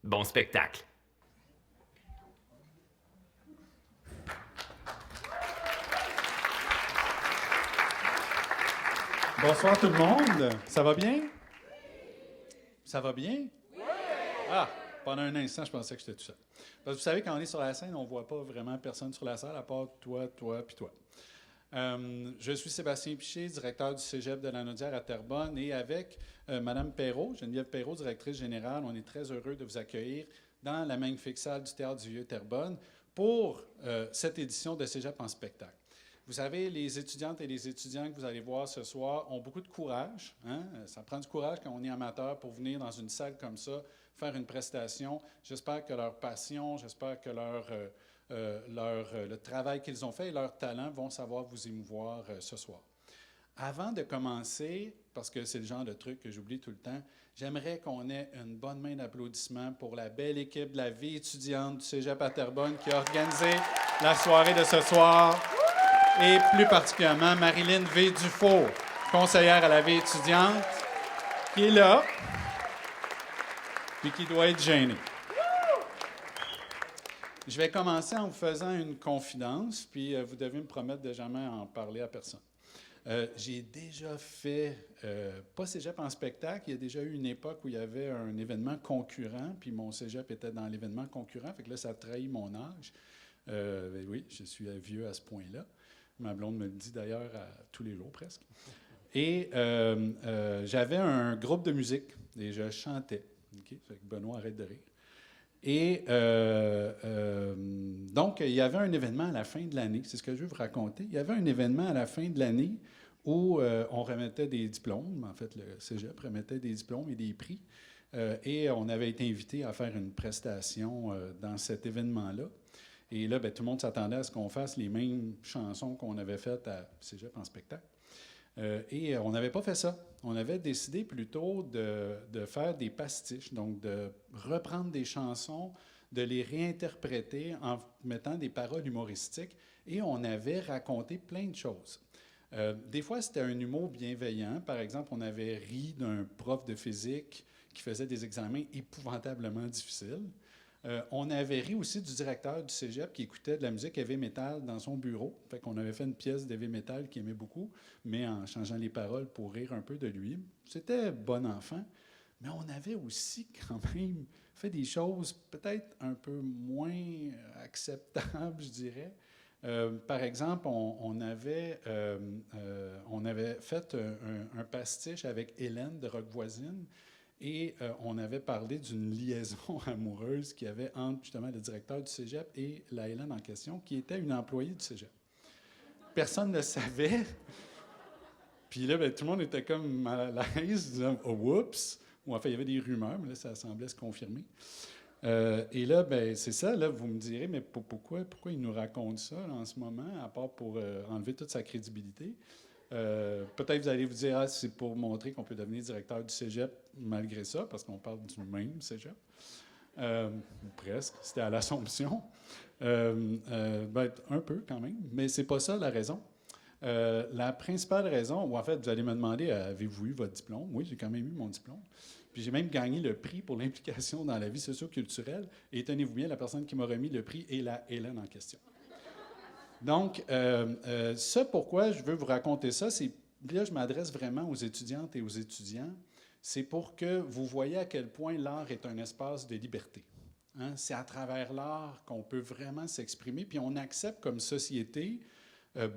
Bon spectacle. Bonsoir tout le monde. Ça va bien? Ça va bien? Ah, pendant un instant, je pensais que j'étais tout seul. Parce que vous savez, quand on est sur la scène, on ne voit pas vraiment personne sur la salle, à part toi, puis toi. Je suis Sébastien Piché, directeur du Cégep de la Naudière à Terrebonne, et avec Mme Perrault, Geneviève Perrault, directrice générale, on est très heureux de vous accueillir dans la magnifique salle du Théâtre du Vieux-Terrebonne pour cette édition de Cégep en spectacle. Vous savez, les étudiantes et les étudiants que vous allez voir ce soir ont beaucoup de courage. Hein? Ça prend du courage quand on est amateur pour venir dans une salle comme ça, faire une prestation. J'espère que leur passion, j'espère que le travail qu'ils ont fait et leur talent vont savoir vous émouvoir ce soir. Avant de commencer, parce que c'est le genre de truc que j'oublie tout le temps, j'aimerais qu'on ait une bonne main d'applaudissements pour la belle équipe de la vie étudiante du Cégep à Terrebonne qui a organisé la soirée de ce soir. Et plus particulièrement Marilyn V. Dufault, conseillère à la vie étudiante, qui est là, puis qui doit être gênée. Je vais commencer en vous faisant une confidence, puis vous devez me promettre de jamais en parler à personne. J'ai déjà fait, pas cégep en spectacle, il y a déjà eu une époque où il y avait un événement concurrent, puis mon cégep était dans l'événement concurrent, fait que là, ça trahit mon âge. Oui, je suis vieux à ce point-là. Ma blonde me le dit d'ailleurs tous les jours presque. Et j'avais un groupe de musique et je chantais. Okay? Fait que Benoît, arrête de rire. Et donc, il y avait un événement à la fin de l'année. C'est ce que je veux vous raconter. Il y avait un événement à la fin de l'année où on remettait des diplômes. En fait, le Cégep remettait des diplômes et des prix. Et on avait été invité à faire une prestation dans cet événement-là. Et là, bien, tout le monde s'attendait à ce qu'on fasse les mêmes chansons qu'on avait faites à Cégep en spectacle. Et on n'avait pas fait ça. On avait décidé plutôt de faire des pastiches, donc de reprendre des chansons, de les réinterpréter en mettant des paroles humoristiques. Et on avait raconté plein de choses. Des fois, c'était un humour bienveillant. Par exemple, on avait ri d'un prof de physique qui faisait des examens épouvantablement difficiles. On avait ri aussi du directeur du cégep qui écoutait de la musique heavy metal dans son bureau. Fait qu'on avait fait une pièce d'heavy metal qu'il aimait beaucoup, mais en changeant les paroles pour rire un peu de lui. C'était bon enfant. Mais on avait aussi quand même fait des choses peut-être un peu moins acceptables, je dirais. Par exemple, on avait fait un pastiche avec Hélène de Rock Voisine. Et on avait parlé d'une liaison amoureuse qu'il y avait entre justement le directeur du cégep et la Hélène en question, qui était une employée du cégep. Personne ne le savait. Puis là, bien, tout le monde était comme mal à l'aise, disant « Oh, oups! » Ou enfin, il y avait des rumeurs, mais là, ça semblait se confirmer. Et là, ben, c'est ça, là, vous me direz, mais pourquoi il nous raconte ça là, en ce moment, à part pour enlever toute sa crédibilité? Peut-être vous allez vous dire, ah, c'est pour montrer qu'on peut devenir directeur du cégep malgré ça, parce qu'on parle du même cégep. Ou presque, c'était à l'Assomption. Ben, un peu quand même, mais c'est pas ça la raison. La principale raison, ou en fait, vous allez me demander, avez-vous eu votre diplôme? Oui, j'ai quand même eu mon diplôme. Puis j'ai même gagné le prix pour l'implication dans la vie socio-culturelle. Et tenez-vous bien, la personne qui m'a remis le prix est la Hélène en question. Donc, ce pourquoi je veux vous raconter ça, c'est, là, je m'adresse vraiment aux étudiantes et aux étudiants, c'est pour que vous voyez à quel point l'art est un espace de liberté. Hein? C'est à travers l'art qu'on peut vraiment s'exprimer, puis on accepte comme société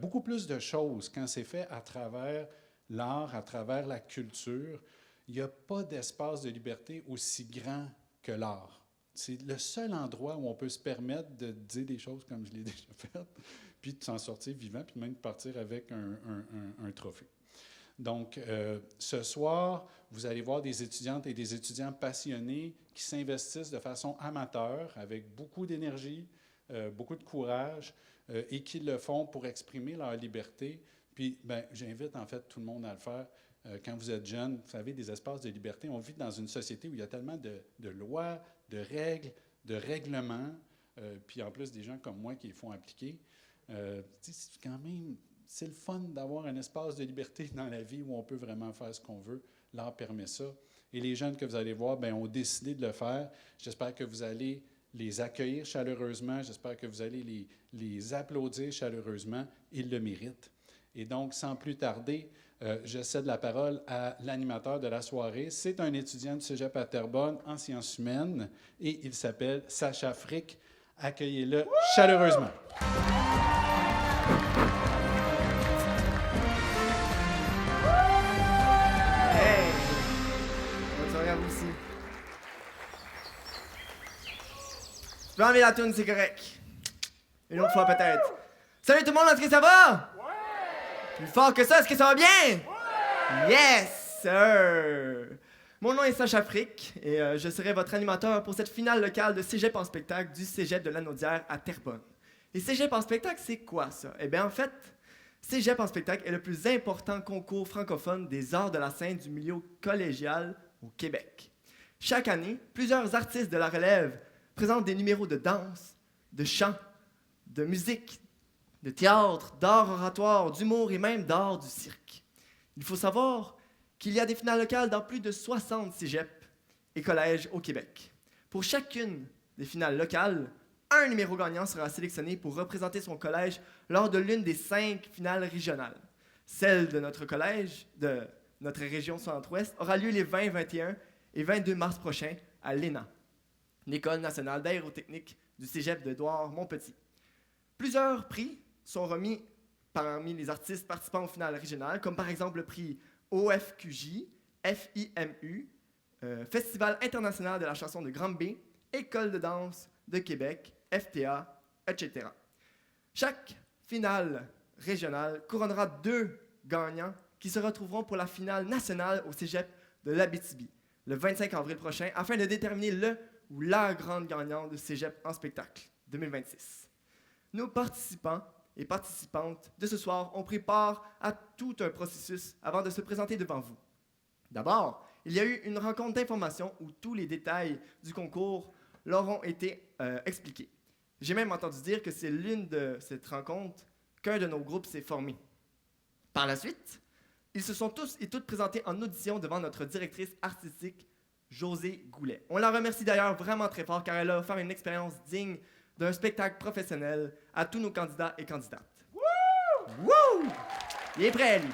beaucoup plus de choses quand c'est fait à travers l'art, à travers la culture. Il n'y a pas d'espace de liberté aussi grand que l'art. C'est le seul endroit où on peut se permettre de dire des choses comme je l'ai déjà fait, puis de s'en sortir vivant, puis même de partir avec un trophée. Donc, ce soir, vous allez voir des étudiantes et des étudiants passionnés qui s'investissent de façon amateur, avec beaucoup d'énergie, beaucoup de courage, et qui le font pour exprimer leur liberté. Puis, ben, j'invite en fait tout le monde à le faire. Quand vous êtes jeune, vous savez, des espaces de liberté. On vit dans une société où il y a tellement de lois, de règles, de règlements, puis en plus des gens comme moi qui les font appliquer. C'est quand même, c'est le fun d'avoir un espace de liberté dans la vie où on peut vraiment faire ce qu'on veut. L'art permet ça. Et les jeunes que vous allez voir ont décidé de le faire. J'espère que vous allez les accueillir chaleureusement. J'espère que vous allez les applaudir chaleureusement. Ils le méritent. Et donc, sans plus tarder, je cède la parole à l'animateur de la soirée. C'est un étudiant du Cégep à Terrebonne en sciences humaines et il s'appelle Sacha Frick. Accueillez-le chaleureusement. Hey! Bonne soirée à vous aussi. Tu peux enlever la toune, c'est correct. Une autre fois peut-être. Salut tout le monde, est-ce que ça va? Ouais! Plus fort que ça, est-ce que ça va bien? Ouais! Yes, sir! Mon nom est Sacha Frick et je serai votre animateur pour cette finale locale de Cégep en spectacle du Cégep de Lanaudière à Terrebonne. Et Cégep en spectacle, c'est quoi ça? Eh bien, en fait, Cégep en spectacle est le plus important concours francophone des arts de la scène du milieu collégial au Québec. Chaque année, plusieurs artistes de la relève présentent des numéros de danse, de chant, de musique, de théâtre, d'art oratoire, d'humour et même d'art du cirque. Il faut savoir qu'il y a des finales locales dans plus de 60 cégeps et collèges au Québec. Pour chacune des finales locales, un numéro gagnant sera sélectionné pour représenter son collège lors de l'une des 5 finales régionales. Celle de notre collège, de notre région centre-ouest, aura lieu les 20, 21 et 22 mars prochains à l'ENA, l'École nationale d'aérotechnique du cégep de Douar-Montpetit. Plusieurs prix sont remis parmi les artistes participant aux finales régionales, comme par exemple le prix OFQJ, FIMU, Festival international de la chanson de Granby, École de danse de Québec, FTA, etc. Chaque finale régionale couronnera 2 gagnants qui se retrouveront pour la finale nationale au cégep de l'Abitibi, le 25 avril prochain, afin de déterminer le ou la grande gagnante de Cégep en spectacle 2026. Nos participants et participantes de ce soir ont pris part à tout un processus avant de se présenter devant vous. D'abord, il y a eu une rencontre d'information où tous les détails du concours leur ont été expliqués. J'ai même entendu dire que c'est l'une de cette rencontre qu'un de nos groupes s'est formé. Par la suite, ils se sont tous et toutes présentés en audition devant notre directrice artistique, Josée Goulet. On la remercie d'ailleurs vraiment très fort car elle a offert une expérience digne d'un spectacle professionnel à tous nos candidats et candidates. Wouh! Wouh! Il est prêt, lui.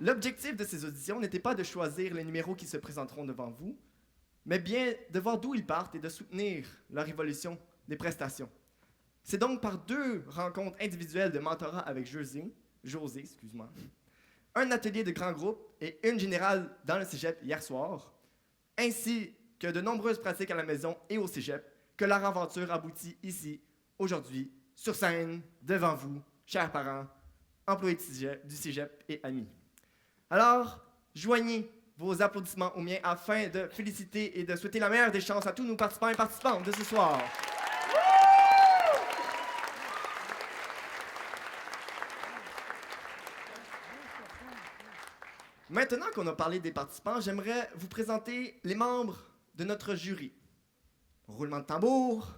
L'objectif de ces auditions n'était pas de choisir les numéros qui se présenteront devant vous, mais bien de voir d'où ils partent et de soutenir leur évolution des prestations. C'est donc par 2 rencontres individuelles de mentorat avec José, un atelier de grand groupe et une générale dans le cégep hier soir, ainsi que de nombreuses pratiques à la maison et au cégep, que leur aventure aboutit ici, aujourd'hui, sur scène, devant vous, chers parents, employés du cégep et amis. Alors, joignez vos applaudissements aux miens afin de féliciter et de souhaiter la meilleure des chances à tous nos participants et participantes de ce soir. Maintenant qu'on a parlé des participants, j'aimerais vous présenter les membres de notre jury. Roulement de tambour.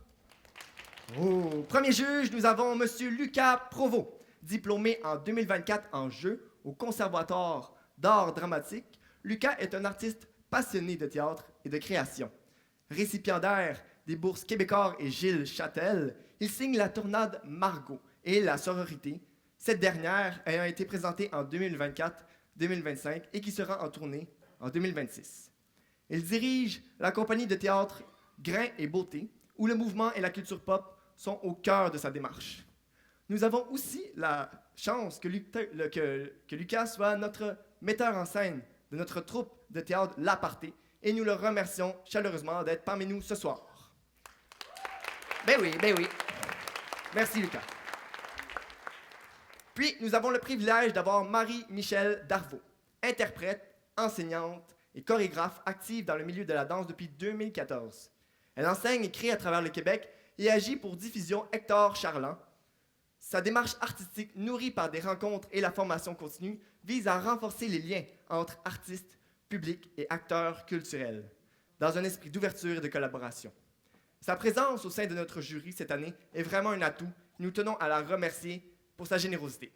Au premier juge, nous avons M. Lucas Provost, diplômé en 2024 en jeu au Conservatoire d'art dramatique. Lucas est un artiste passionné de théâtre et de création. Récipiendaire des bourses Québécois et Gilles Châtel, il signe la tournade Margot et la sororité, cette dernière ayant été présentée en 2024-2025 et qui sera en tournée en 2026. Il dirige la compagnie de théâtre Grain et Beauté, où le mouvement et la culture pop sont au cœur de sa démarche. Nous avons aussi la chance que Lucas soit notre metteur en scène de notre troupe de théâtre L'Aparté, et nous le remercions chaleureusement d'être parmi nous ce soir. Ben oui. Merci, Lucas. Puis, nous avons le privilège d'avoir Marie-Michel Darvaux, interprète, enseignante et chorégraphe active dans le milieu de la danse depuis 2014. Elle enseigne et crée à travers le Québec et agit pour Diffusion Hector Charland. Sa démarche artistique, nourrie par des rencontres et la formation continue, vise à renforcer les liens entre artistes, publics et acteurs culturels, dans un esprit d'ouverture et de collaboration. Sa présence au sein de notre jury cette année est vraiment un atout. Nous tenons à la remercier pour sa générosité.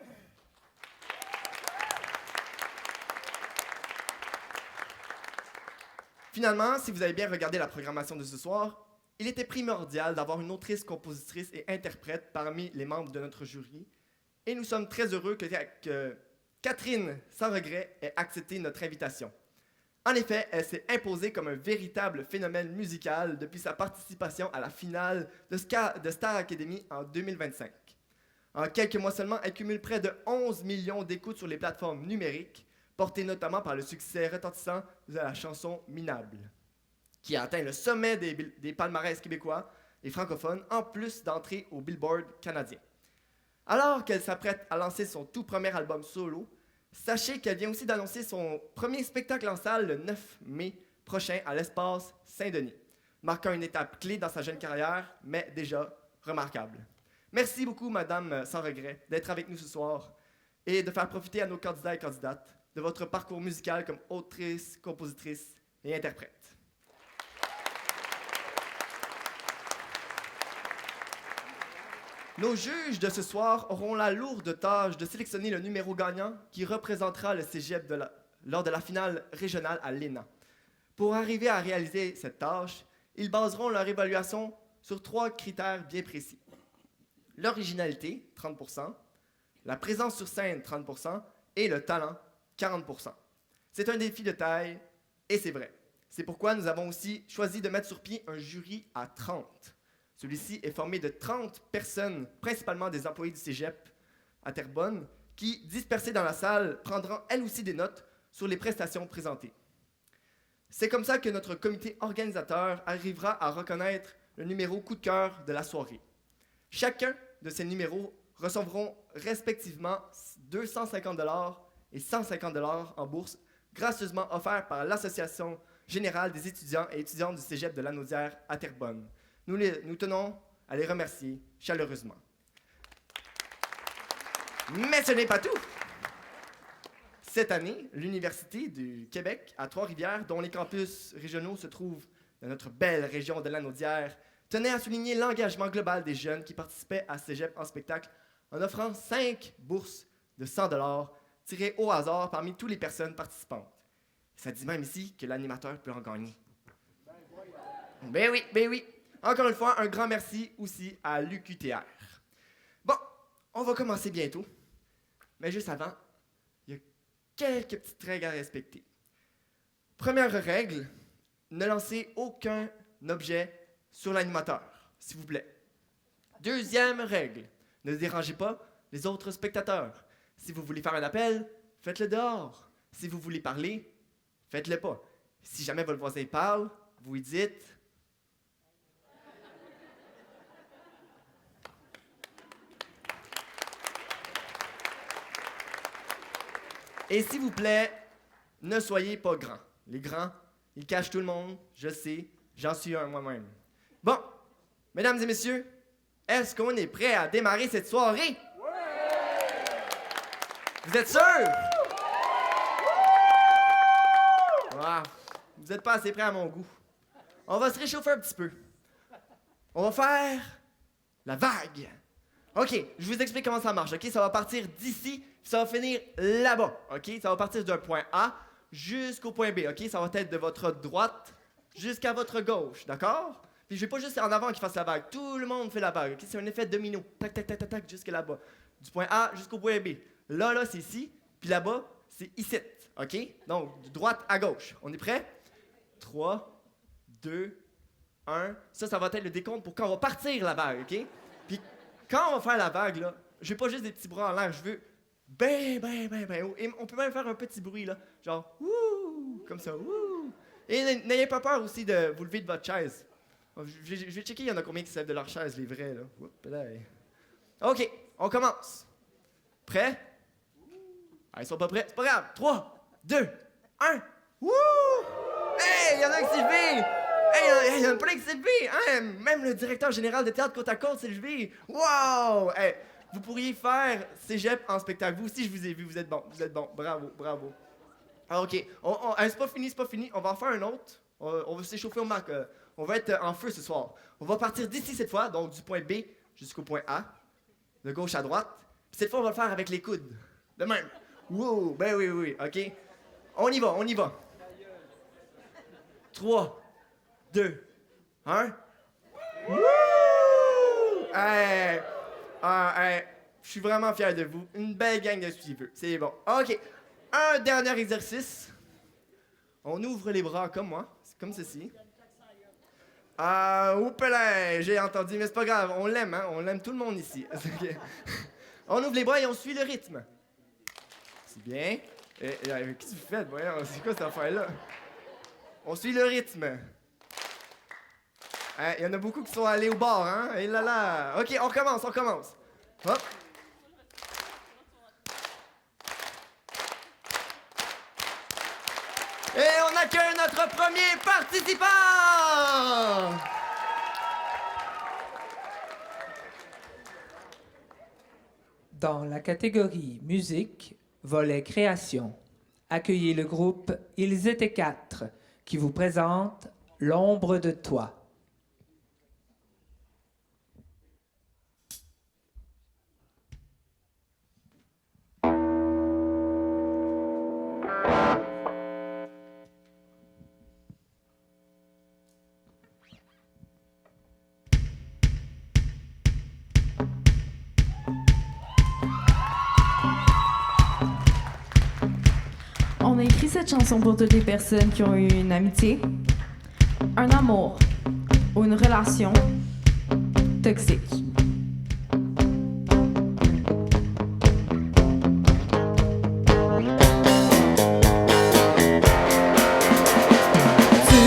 Finalement, si vous avez bien regardé la programmation de ce soir, il était primordial d'avoir une autrice, compositrice et interprète parmi les membres de notre jury. Et nous sommes très heureux que Catherine, sans regret, ait accepté notre invitation. En effet, elle s'est imposée comme un véritable phénomène musical depuis sa participation à la finale de Star Academy en 2025. En quelques mois seulement, elle cumule près de 11 millions d'écoutes sur les plateformes numériques, portées notamment par le succès retentissant de la chanson Minable, qui a atteint le sommet des palmarès québécois et francophones, en plus d'entrer au Billboard canadien. Alors qu'elle s'apprête à lancer son tout premier album solo, sachez qu'elle vient aussi d'annoncer son premier spectacle en salle le 9 mai prochain à l'Espace Saint-Denis, marquant une étape clé dans sa jeune carrière, mais déjà remarquable. Merci beaucoup, Madame Sans Regret, d'être avec nous ce soir et de faire profiter à nos candidats et candidates de votre parcours musical comme autrice, compositrice et interprète. Nos juges de ce soir auront la lourde tâche de sélectionner le numéro gagnant qui représentera le cégep lors de la finale régionale à l'ENA. Pour arriver à réaliser cette tâche, ils baseront leur évaluation sur 3 critères bien précis. L'originalité, 30%, la présence sur scène, 30%, et le talent, 40%. C'est un défi de taille, et c'est vrai. C'est pourquoi nous avons aussi choisi de mettre sur pied un jury à 30. Celui-ci est formé de 30 personnes, principalement des employés du cégep à Terrebonne, qui, dispersés dans la salle, prendront elles aussi des notes sur les prestations présentées. C'est comme ça que notre comité organisateur arrivera à reconnaître le numéro coup de cœur de la soirée. Chacun de ces numéros recevront respectivement 250 $ et 150 $ en bourse, gracieusement offerts par l'Association générale des étudiants et étudiantes du cégep de Lanaudière à Terrebonne. Nous tenons à les remercier chaleureusement. Mais ce n'est pas tout. Cette année, l'Université du Québec à Trois-Rivières, dont les campus régionaux se trouvent dans notre belle région de Lanaudière, tenait à souligner l'engagement global des jeunes qui participaient à Cégep en spectacle en offrant 5 bourses de 100 $ tirées au hasard parmi toutes les personnes participantes. Ça dit même ici que l'animateur peut en gagner. Ben oui. Encore une fois, un grand merci aussi à l'UQTR. Bon, on va commencer bientôt. Mais juste avant, il y a quelques petites règles à respecter. Première règle, ne lancez aucun objet sur l'animateur, s'il vous plaît. Deuxième règle, ne dérangez pas les autres spectateurs. Si vous voulez faire un appel, faites-le dehors. Si vous voulez parler, faites-le pas. Si jamais votre voisin parle, vous lui dites... Et s'il vous plaît, ne soyez pas grands. Les grands, ils cachent tout le monde, je sais, j'en suis un moi-même. Bon, mesdames et messieurs, est-ce qu'on est prêt à démarrer cette soirée? Ouais! Vous êtes sûrs? Wow, vous n'êtes pas assez prêts à mon goût. On va se réchauffer un petit peu. On va faire la vague. OK, je vous explique comment ça marche, OK? Ça va partir d'ici, ça va finir là-bas, OK? Ça va partir d'un point A jusqu'au point B, OK? Ça va être de votre droite jusqu'à votre gauche, d'accord? Puis je vais pas juste en avant qui fasse la vague. Tout le monde fait la vague, OK? C'est un effet domino. Tac, tac, tac, tac, tac, jusque là-bas. Du point A jusqu'au point B. Là, c'est ici, puis là-bas, c'est ici, OK? Donc, de droite à gauche. On est prêt? 3, 2, 1. Ça va être le décompte pour quand on va partir la vague, OK? Puis quand on va faire la vague, là, je veux pas juste des petits bras en l'air, je veux ben haut. Et on peut même faire un petit bruit, là, genre « wouh », comme ça, « wouh ». Et n'ayez pas peur aussi de vous lever de votre chaise. Je vais checker, il y en a combien qui se lèvent de leur chaise, les vrais, là. Oups, là. OK, on commence. Prêts? Ah, ils sont pas prêts, c'est pas grave. 3, 2, 1, wouh! Hey, il y en a un qui s'est levé! Hey, il y en a plein qui s'est levé! Hein? Même le directeur général de théâtre côte à côte s'est levé! Wow! Hey, vous pourriez faire cégep en spectacle. Vous aussi, je vous ai vu, vous êtes bon. Bravo. Alors, OK, c'est pas fini. On va en faire un autre. On va s'échauffer au marque. On va être en feu ce soir. On va partir d'ici cette fois, donc du point B jusqu'au point A, de gauche à droite. Puis cette fois, on va le faire avec les coudes. De même. Wow! Ben oui, OK. On y va. 3, 2, 1. Hey, hey, je suis vraiment fier de vous. Une belle gang de suiveux. C'est bon. OK. Un dernier exercice. On ouvre les bras comme moi. C'est comme ceci. Oupelin, j'ai entendu, mais c'est pas grave. On l'aime, hein? On l'aime tout le monde ici. Okay. On ouvre les bras et on suit le rythme. C'est bien. Qu'est-ce que vous faites? Voyons, c'est quoi cette affaire-là? On suit le rythme. Il y en a beaucoup qui sont allés au bar, hein? Et là là. OK, on commence. Hop. Et on accueille notre premier participant! Dans la catégorie musique, volet création, accueillez le groupe Ils étaient 4 qui vous présente L'ombre de toi. On a écrit cette chanson pour toutes les personnes qui ont eu une amitié, un amour ou une relation toxique. Tu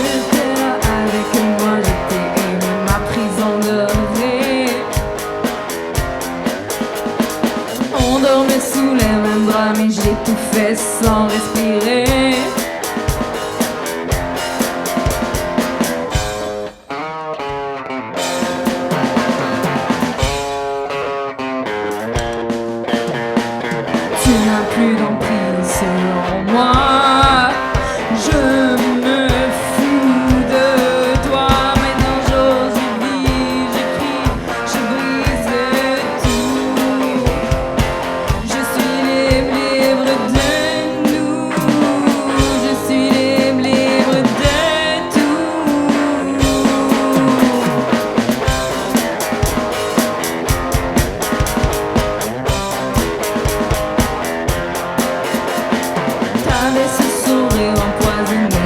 étais là avec moi, j'étais aimé, ma prison dorée. On dormait sous les mêmes draps, mais j'étouffais sans respirer. Tu n'as plus d'emprise sur moi. Je me fous de toi. Maintenant j'ose vivre, j'écris, je brise tout. Je suis libre de nous. Je suis libre de tout. T'avais ce sourire empoisonné.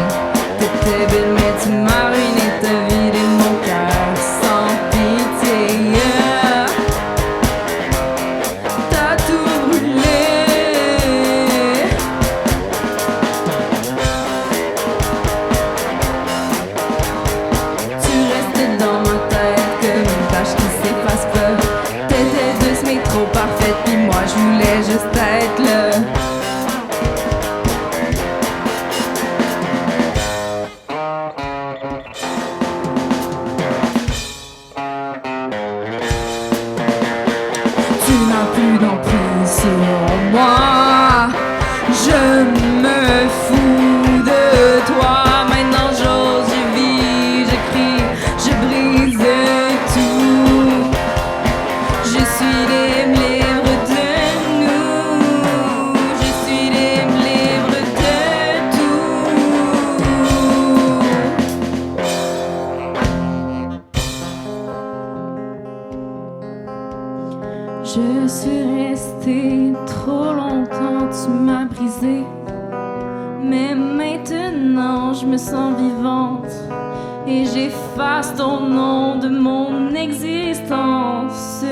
T'étais belle mais tu m'as ruiné. T'as vidé mon cœur sans pitié, yeah. T'as tout brûlé. Tu restais dans ma tête comme une tache qui s'efface pas. T'étais douce mais trop parfaite, puis moi je voulais juste être là. Tu n'as plus d'emprise sur moi. Je me fous de toi. Maintenant j'ose, je vis, je crie, je brise tout. Je suis libre de nous. Je suis libre de tout. Je suis restée trop longtemps, tu m'as brisé. Mais maintenant je me sens vivante et j'efface ton nom de mon existence.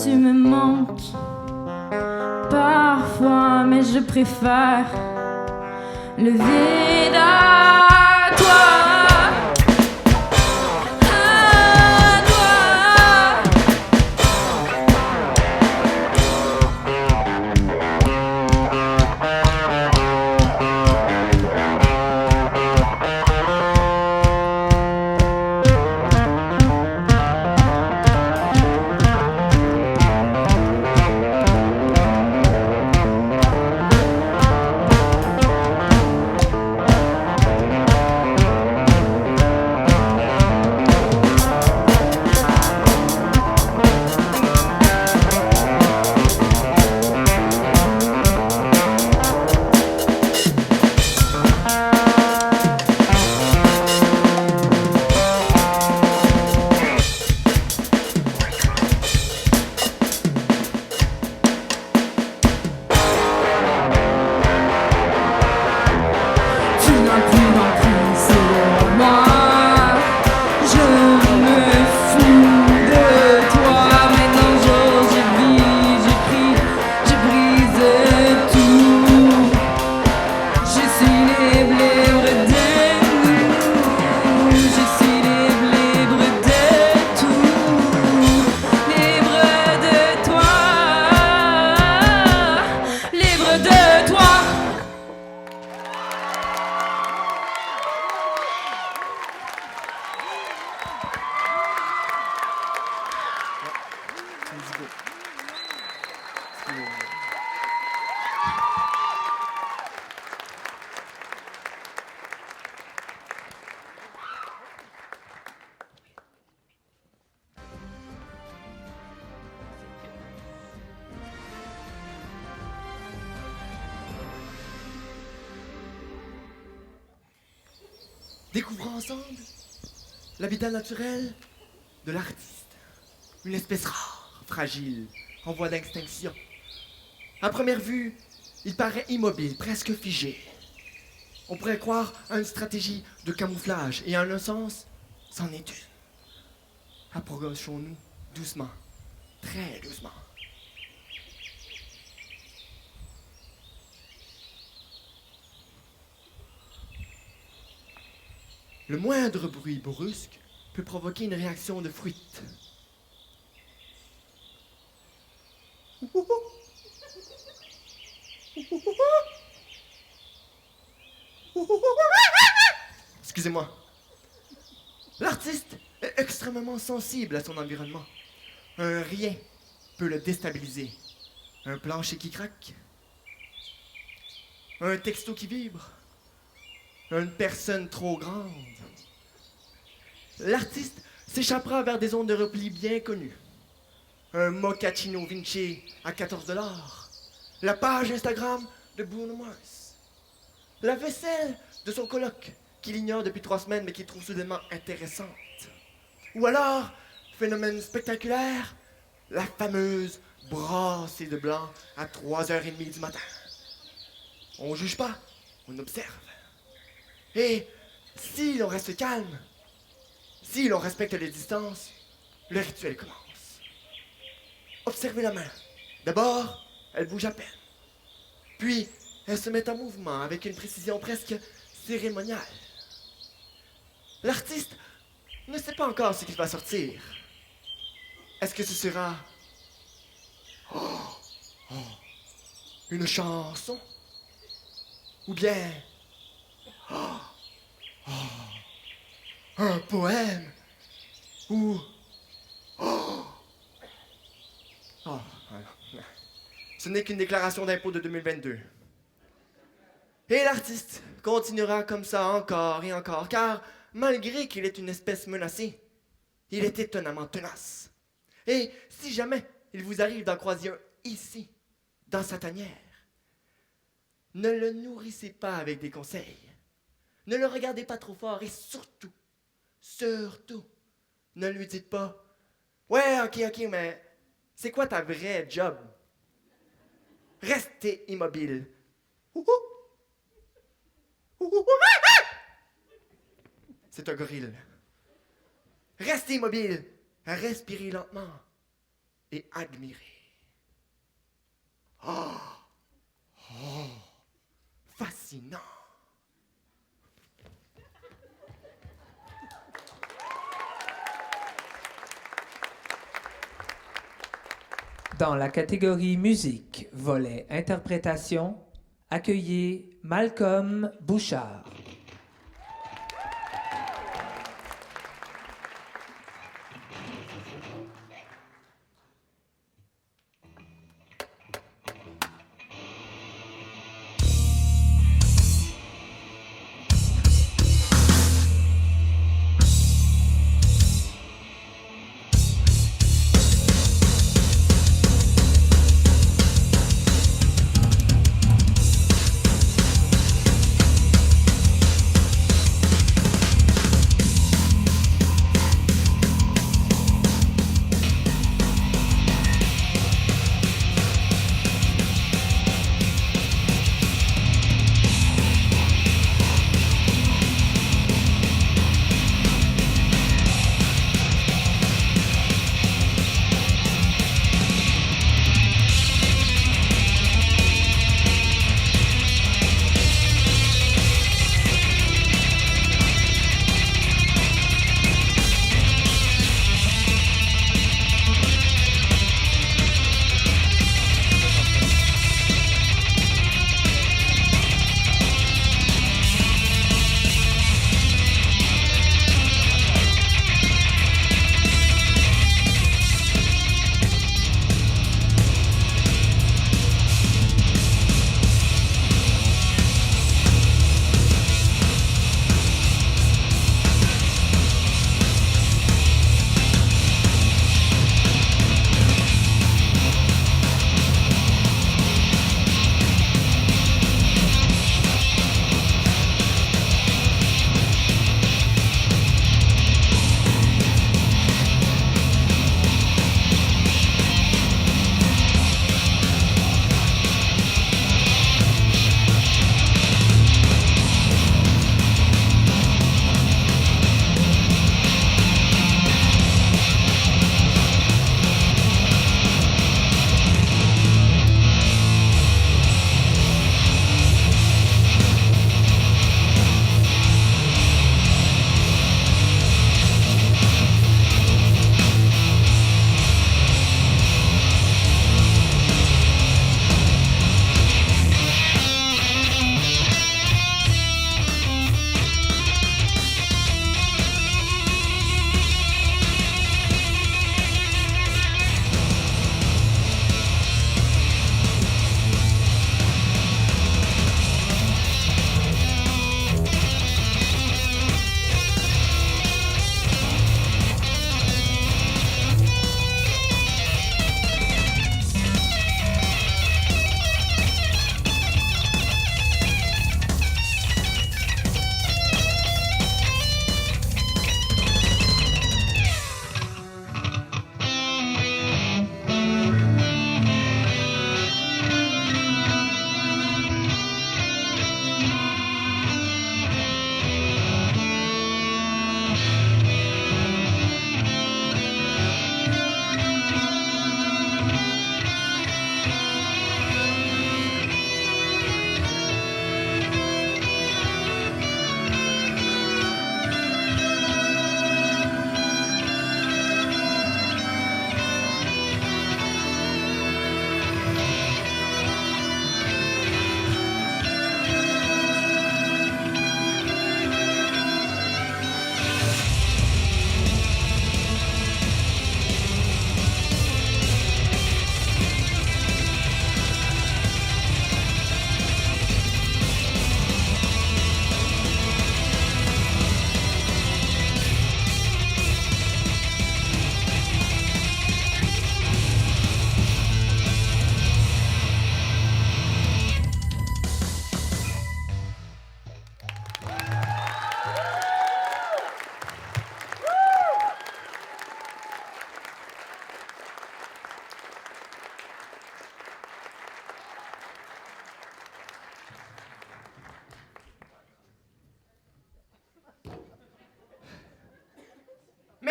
Tu me manques parfois, mais je préfère le vide à toi. À toi. Découvrons ensemble l'habitat naturel de l'artiste. Une espèce rare, fragile, en voie d'extinction. À première vue, il paraît immobile, presque figé. On pourrait croire à une stratégie de camouflage, et en un sens, c'en est une. Approchons-nous doucement, très doucement. Le moindre bruit brusque peut provoquer une réaction de fuite. Excusez-moi. L'artiste est extrêmement sensible à son environnement. Un rien peut le déstabiliser. Un plancher qui craque. Un texto qui vibre. Une personne trop grande. L'artiste s'échappera vers des zones de repli bien connues. Un mochaccino Vinci à 14 $. La page Instagram de Bruno Mars. La vaisselle de son coloc, qu'il ignore depuis 3 semaines mais qu'il trouve soudainement intéressante. Ou alors, phénomène spectaculaire, la fameuse brassée de blanc à 3h30 du matin. On juge pas, on observe. Et si l'on reste calme, si l'on respecte les distances, le rituel commence. Observez la main. D'abord, elle bouge à peine. Puis, elle se met en mouvement avec une précision presque cérémoniale. L'artiste ne sait pas encore ce qu'il va sortir. Est-ce que ce sera une chanson? Ou bien un poème? Ou ce n'est qu'une déclaration d'impôt de 2022. Et l'artiste continuera comme ça encore et encore, car malgré qu'il est une espèce menacée, il est étonnamment tenace. Et si jamais il vous arrive d'en croiser un ici, dans sa tanière, ne le nourrissez pas avec des conseils. Ne le regardez pas trop fort et surtout, ne lui dites pas « Ouais, ok, mais c'est quoi ta vraie job? » Restez immobile. C'est un gorille. Restez immobile, respirez lentement et admirez. Fascinant. Dans la catégorie musique, volet interprétation, accueillez Malcolm Bouchard.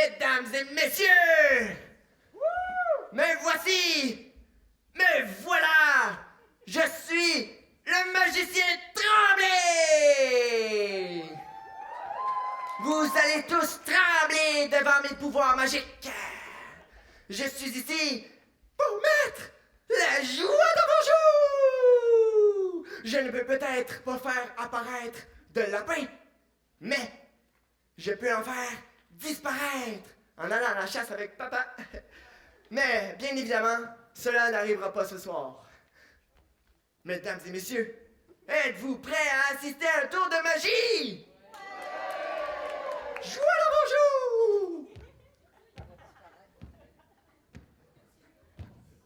Mesdames et messieurs, me voici, me voilà, je suis le magicien Tremblay. Vous allez tous trembler devant mes pouvoirs magiques. Je suis ici pour mettre la joie dans vos joues. Je ne peux peut-être pas faire apparaître de lapin, mais je peux en faire disparaître en allant à la chasse avec papa. Mais, bien évidemment, cela n'arrivera pas ce soir. Mesdames et messieurs, êtes-vous prêts à assister à un tour de magie? Joie dans vos joues!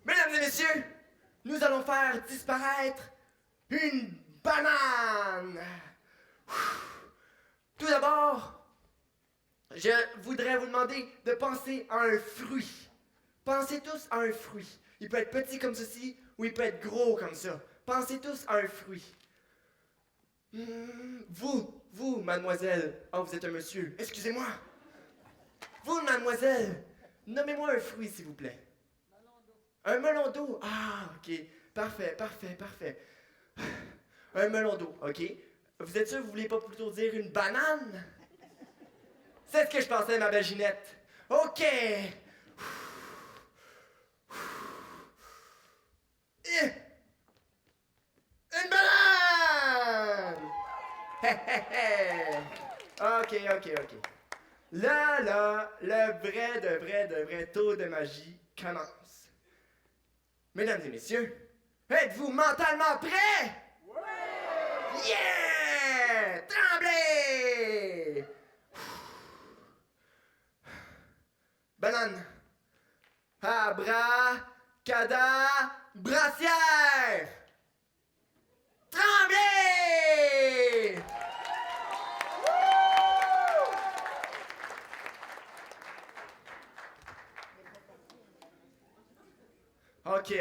Mesdames et messieurs, nous allons faire disparaître une banane. Tout d'abord, je voudrais vous demander de penser à un fruit. Pensez tous à un fruit. Il peut être petit comme ceci ou il peut être gros comme ça. Pensez tous à un fruit. Vous, mademoiselle. Oh, vous êtes un monsieur. Excusez-moi. Vous, mademoiselle, nommez-moi un fruit, s'il vous plaît. Un melon d'eau. Ah, ok. Parfait. Un melon d'eau, ok. Vous êtes sûr que vous voulez pas plutôt dire une banane? C'est ce que je pensais, ma belle Ginette. Ok. Une banane! Ok. Là, le vrai tour de magie commence. Mesdames et messieurs, êtes-vous mentalement prêts? Ouais! Yeah! Tremblez! Banane. Abracadabracière! Tremblez! Ok.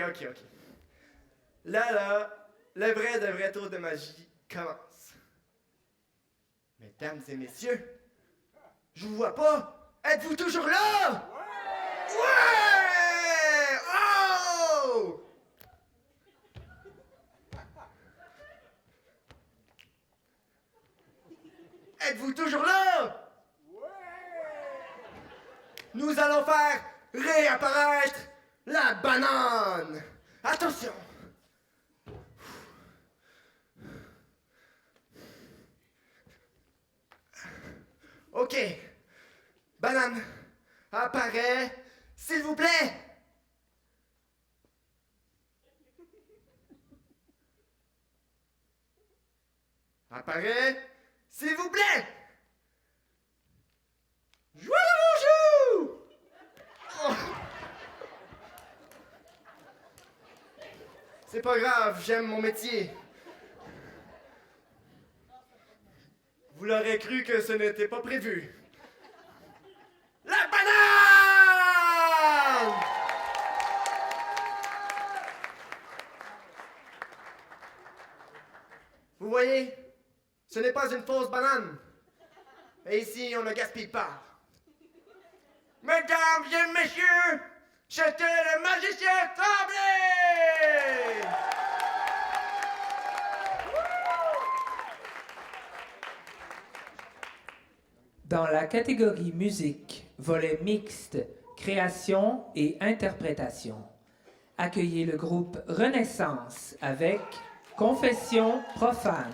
Là, le vrai tour de magie commence. Mesdames et messieurs, je vous vois pas. Êtes-vous toujours là? Ouais! Oh! Êtes-vous toujours là? Nous allons faire réapparaître la banane. Attention. Ok. Banane, apparaît, s'il vous plaît. Apparaît, s'il vous plaît. Jouez dans vos joues. Oh. C'est pas grave, j'aime mon métier. Vous l'aurez cru que ce n'était pas prévu. La banane! Vous voyez, ce n'est pas une fausse banane. Et ici, on ne gaspille pas. Mesdames et messieurs, c'était le magicien Tremblay! Dans la catégorie musique, volet mixte, création et interprétation, accueillez le groupe Renaissance avec Confession profane.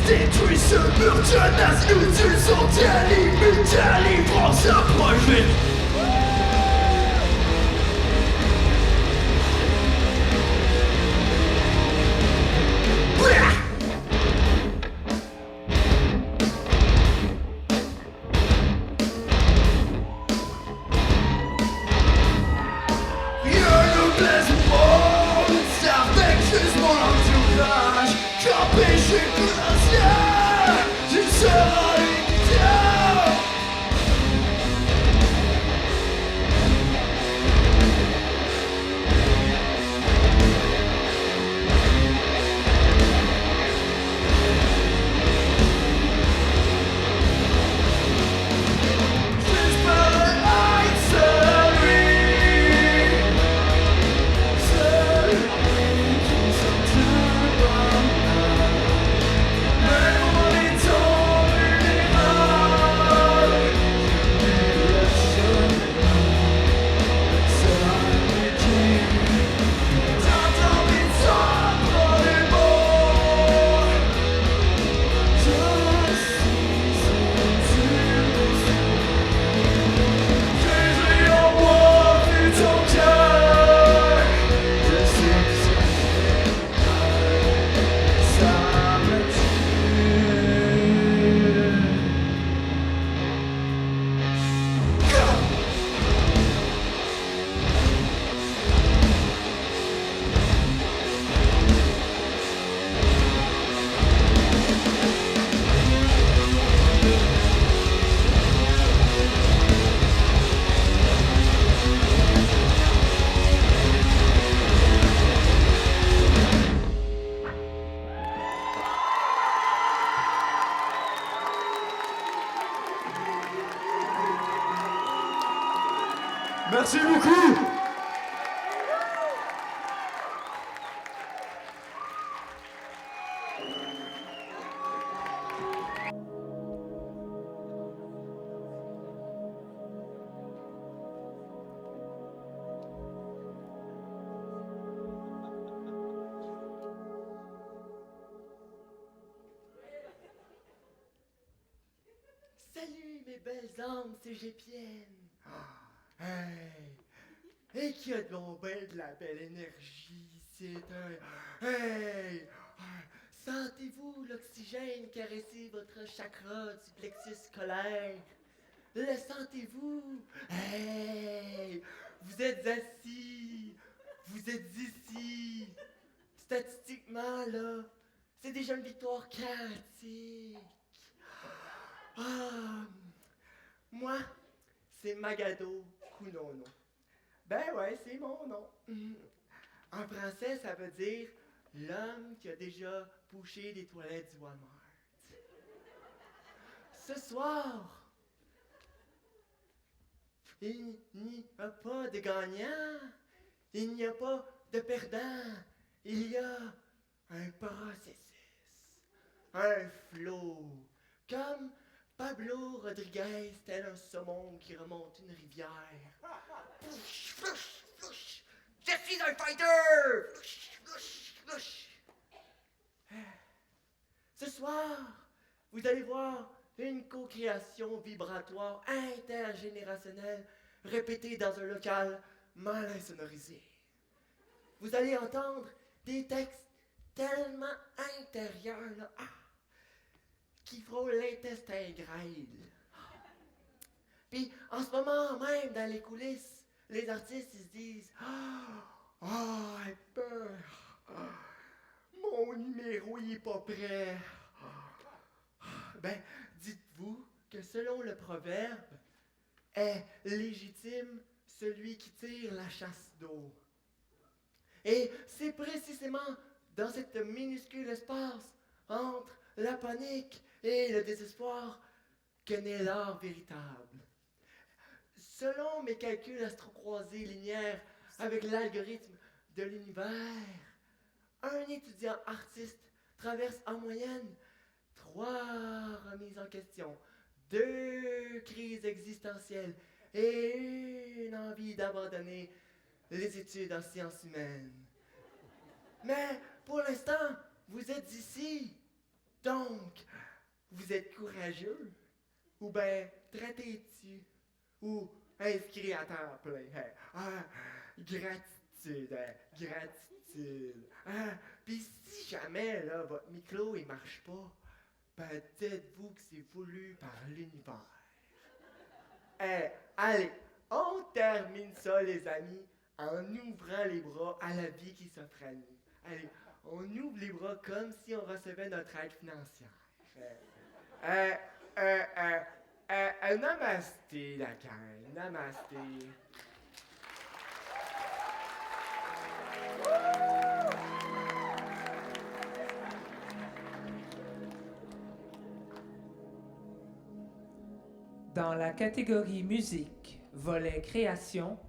Détruis ce mur tenace, nous usons ta limite, ta livrance approche vite. Merci beaucoup. Salut mes belles âmes cégepiennes. Hey! Et qui a donc ben de la belle énergie, c'est un... Hey! Sentez-vous l'oxygène caresser votre chakra du plexus scolaire? Le sentez-vous? Hey! Vous êtes assis! Vous êtes ici! Statistiquement, là, c'est déjà une victoire quantique! Ah! Moi, c'est Magado Kunono. Ben ouais, c'est mon nom. En français, ça veut dire l'homme qui a déjà bouché les toilettes du Walmart. Ce soir, il n'y a pas de gagnant, il n'y a pas de perdant, il y a un processus, un flow, comme Pablo Rodriguez, tel un saumon qui remonte une rivière. Flouch, flouch, flouch. Je suis un fighter! Flouch, flouch, flouch. Ce soir, vous allez voir une co-création vibratoire intergénérationnelle répétée dans un local mal insonorisé. Vous allez entendre des textes tellement intérieurs, là, qui frôlent l'intestin grêle. Puis, en ce moment même, dans les coulisses, les artistes, ils se disent « Ah, j'ai peur! Mon numéro, il est pas prêt! » Ben, dites-vous que selon le proverbe, est légitime celui qui tire la chasse d'eau. Et c'est précisément dans cet minuscule espace entre la panique et le désespoir que naît l'art véritable. Selon mes calculs astrocroisés linéaires avec l'algorithme de l'univers. Un étudiant artiste traverse en moyenne 3 remises en question, 2 crises existentielles et une envie d'abandonner les études en sciences humaines. Mais pour l'instant, vous êtes ici. Donc, vous êtes courageux, ou bien très têtu, ou inscrit à temps plein. Gratitude, gratitude. Puis si jamais là, votre micro il marche pas, ben dites-vous que c'est voulu par l'univers. Allez, on termine ça les amis en ouvrant les bras à la vie qui s'offre à nous. Allez, on ouvre les bras comme si on recevait notre aide financière. Namasté, la gang. Namasté. Dans la catégorie musique, volet création,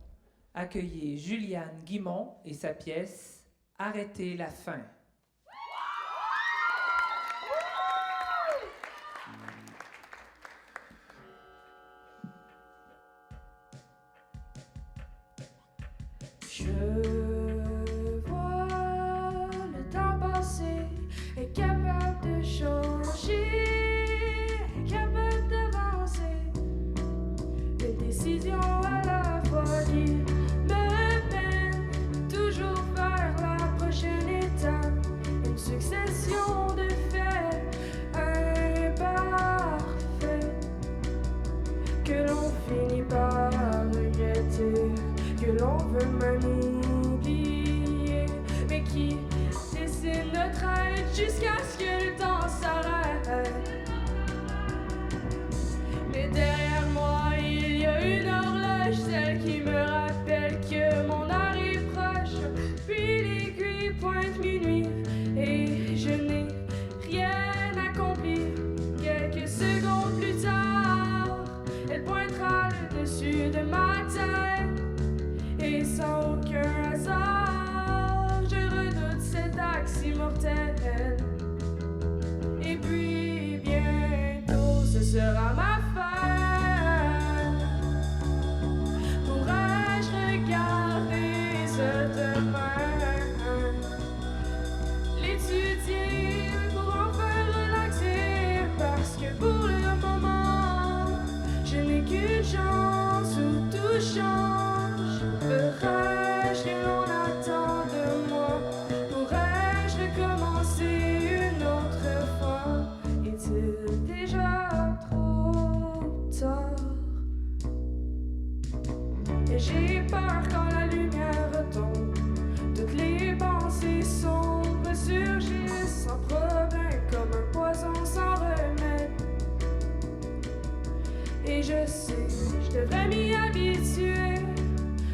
accueillez Juliane Guimont et sa pièce Arrêtez la fin. Je vois le temps passer, est capable de changer, est capable d'avancer. Des décisions à la fois qui me mènent toujours vers la prochaine étape. Une succession de faits imparfaits que l'on finit par regretter, que l'on veut même oublier, mais qui dessine notre être jusqu'à ce que le temps s'arrête. Mais derrière moi, il y a une horloge, celle qui me rappelle que mon heure est proche. Puis l'aiguille pointe minuit et je n'ai rien accompli. Quelques secondes plus tard, elle pointera le dessus de ma tête. Et sans aucun hasard, je redoute cet axe immortel. Et puis bientôt, ce sera ma fin. Pourrais-je regarder ce demain? L'étudier pour enfin relaxer, parce que pour le moment, je n'ai qu'une chance où tout change. Ferais-je que l'on attend de moi? Pourrais-je recommencer une autre fois? Est-il déjà trop tard? Et j'ai peur quand la lumière retombe. Toutes les pensées sombres surgissent sans problème, comme un poison sans remède. Et je sais, je devrais m'y habituer,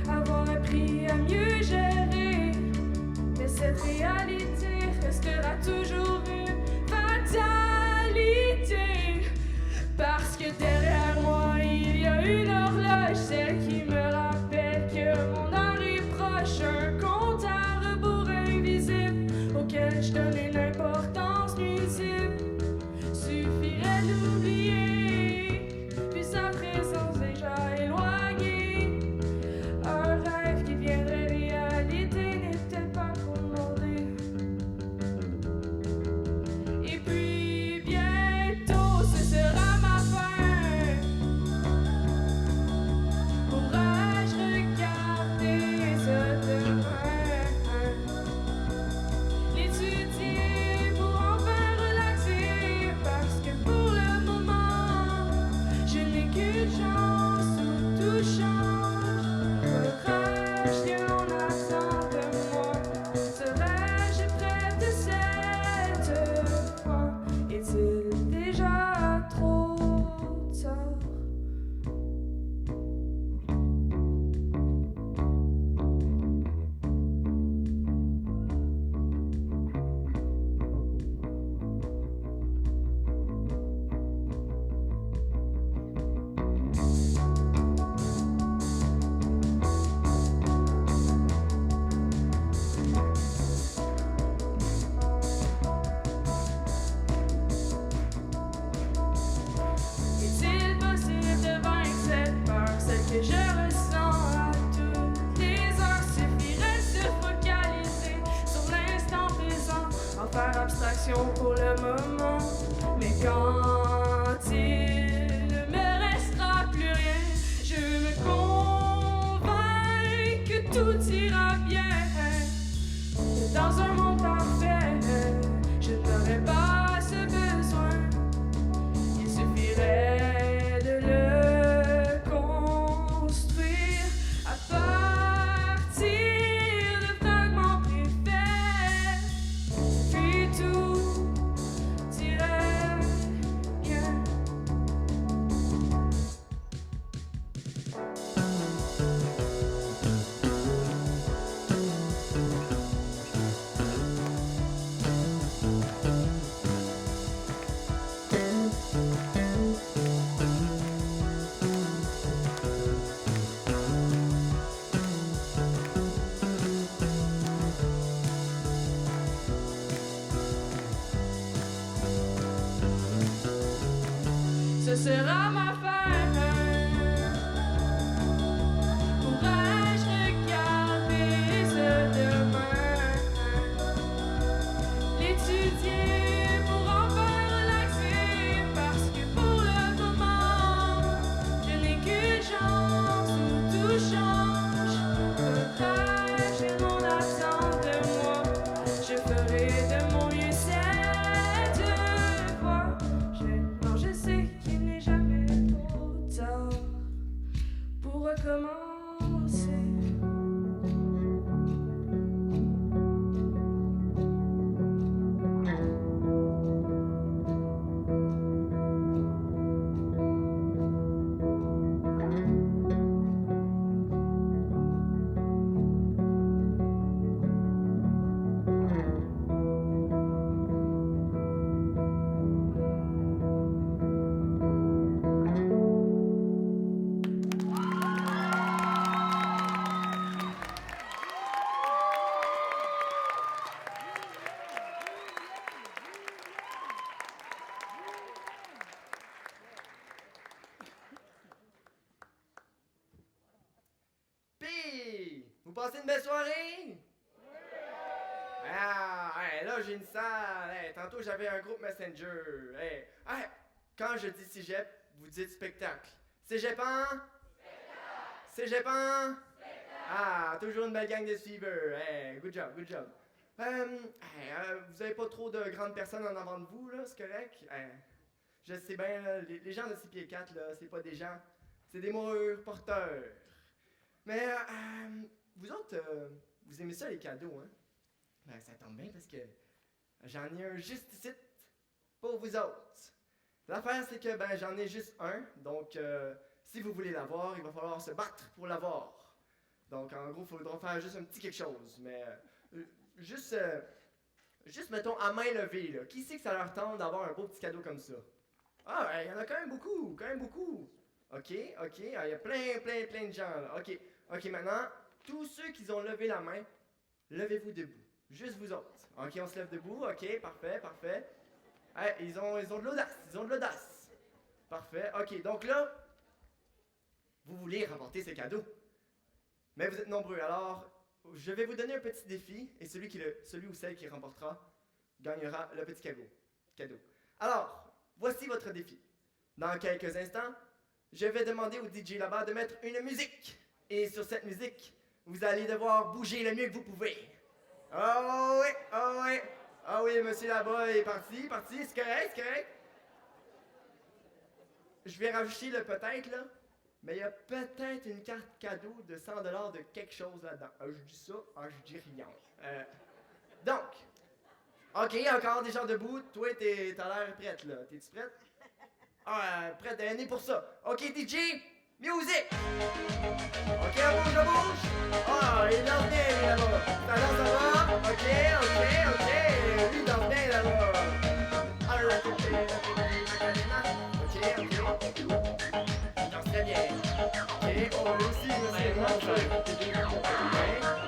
avoir appris à mieux gérer. Mais cette réalité restera toujours une fatalité. Parce que derrière moi, il y a une horloge, celle qui me rappelle que mon heure est proche. Un compte à rebours invisible auquel je donne une importance nuisible. Suffirait d'oublier, puis sa présence déjà éloignée. Un rêve qui viendrait réalité n'est peut-être pas trop demandé. Et puis bientôt, ce sera ma fin. Pourrais-je regarder ce demain? L'étudier abstraction pour le moment. Mais quand il ne me restera plus rien, je me convainc que tout ira bien. Dans un monde parfait, je n'aurais pas ce besoin. Il suffirait de le construire à partir de fragments préfaits. Puis tout irait bien. Ce sera ma fin. Pourrais-je regarder ce demain? L'étudier pour enfin relaxer. Parce que pour le moment, je n'ai qu'une chance où tout change. Peut-être que l'on attend de moi. Je ferai de mon mieux cette fois. Non, je sais qu'il n'est jamais trop tard pour recommencer. Pis, vous passez une belle soirée? Ah, hey, là j'ai une salle. Hey, tantôt j'avais un groupe Messenger. Hey, hey, quand je dis cégep, vous dites spectacle. Cégepant? Cégepant? Ah, toujours une belle gang de suiveurs. Hey, good job, good job. Vous avez pas trop de grandes personnes en avant de vous, là, c'est correct? Je sais bien, là, les gens de 6 pieds 4, là, c'est pas des gens, c'est des mourures porteurs. Mais, vous autres, vous aimez ça les cadeaux, hein? Ben, ça tombe bien parce que j'en ai un juste ici pour vous autres. L'affaire, c'est que, ben, j'en ai juste un, donc, si vous voulez l'avoir, il va falloir se battre pour l'avoir. Donc, en gros, il faudra faire juste un petit quelque chose, mais, juste, mettons, à main levée, là. Qui sait que ça leur tente d'avoir un beau petit cadeau comme ça? Ah, ben, il y en a quand même beaucoup, OK, il y a plein de gens, là. OK, maintenant, tous ceux qui ont levé la main, levez-vous debout. Juste vous autres. OK, on se lève debout. OK, parfait. Hey, ils ont de l'audace. Parfait. OK, donc là, vous voulez remporter ce cadeau. Mais vous êtes nombreux, alors je vais vous donner un petit défi et celui ou celle qui remportera gagnera le petit cadeau. Alors, voici votre défi. Dans quelques instants, je vais demander au DJ là-bas de mettre une musique. Et sur cette musique, vous allez devoir bouger le mieux que vous pouvez. Oh oui, monsieur là-bas est parti, c'est correct. Je vais rajouter le peut-être, là, mais il y a peut-être une carte cadeau de 100$ de quelque chose là-dedans. Je dis ça, je dis rien. Donc, OK, encore des gens debout. Toi, t'as l'air prête, là. T'es-tu prête? Prête, né pour ça. OK, DJ, music! OK, on bouge. Il danse bien, lui, là-bas. Ça danse, ça va? OK. Lui, il danse bien, là-bas. OK. Il danse très bien. OK, lui aussi, c'est bon, ça.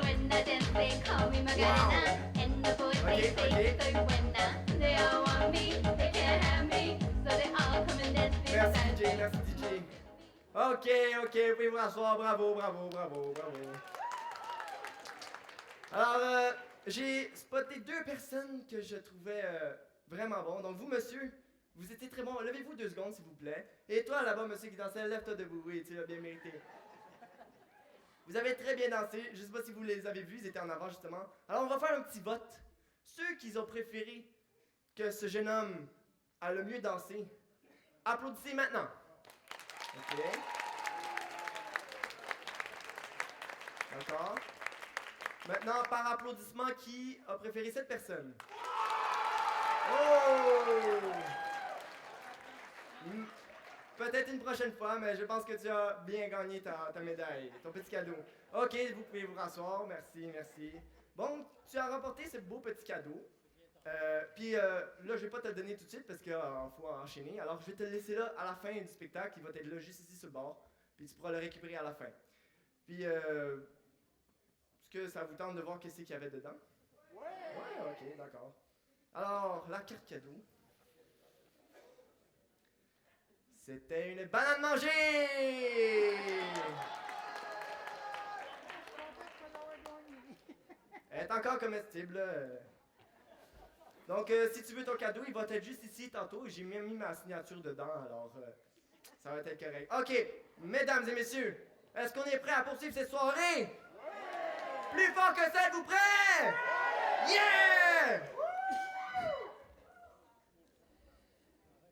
When I dance, they call me Macarena. And the boys, they say third winner. They all want me, they can't have me. So they all come and dance Merci beside me. DJ. OK, vous pouvez vous rasseoir. Bravo. Alors, j'ai spoté 2 personnes que je trouvais vraiment bons. Donc vous, monsieur, vous étiez très bon. Levez-vous 2 secondes, s'il vous plaît. Et toi, là-bas, monsieur qui dansait, lève-toi debout. Oui, tu l'as bien mérité. Vous avez très bien dansé. Je sais pas si vous les avez vus, ils étaient en avant, justement. Alors, on va faire un petit vote. Ceux qui ont préféré que ce jeune homme a le mieux dansé, applaudissez maintenant. OK. D'accord. Maintenant, par applaudissement, qui a préféré cette personne? Oh! Peut-être une prochaine fois, mais je pense que tu as bien gagné ta médaille, ton petit cadeau. OK, vous pouvez vous rasseoir. Merci, merci. Bon, tu as remporté ce beau petit cadeau. Puis là, je vais pas te le donner tout de suite parce qu'il faut enchaîner. Alors, je vais te le laisser là à la fin du spectacle. Il va être là juste ici sur le bord. Puis tu pourras le récupérer à la fin. Puis, est-ce que ça vous tente de voir qu'est-ce qu'il y avait dedans? Ouais, OK, d'accord. Alors, la carte cadeau. C'était une banane mangée! Elle est encore comestible, là. Donc, si tu veux ton cadeau, il va être juste ici tantôt. J'ai même mis ma signature dedans, alors ça va être correct. OK, mesdames et messieurs, est-ce qu'on est prêts à poursuivre cette soirée? Plus fort que ça, êtes-vous prêts? Yeah!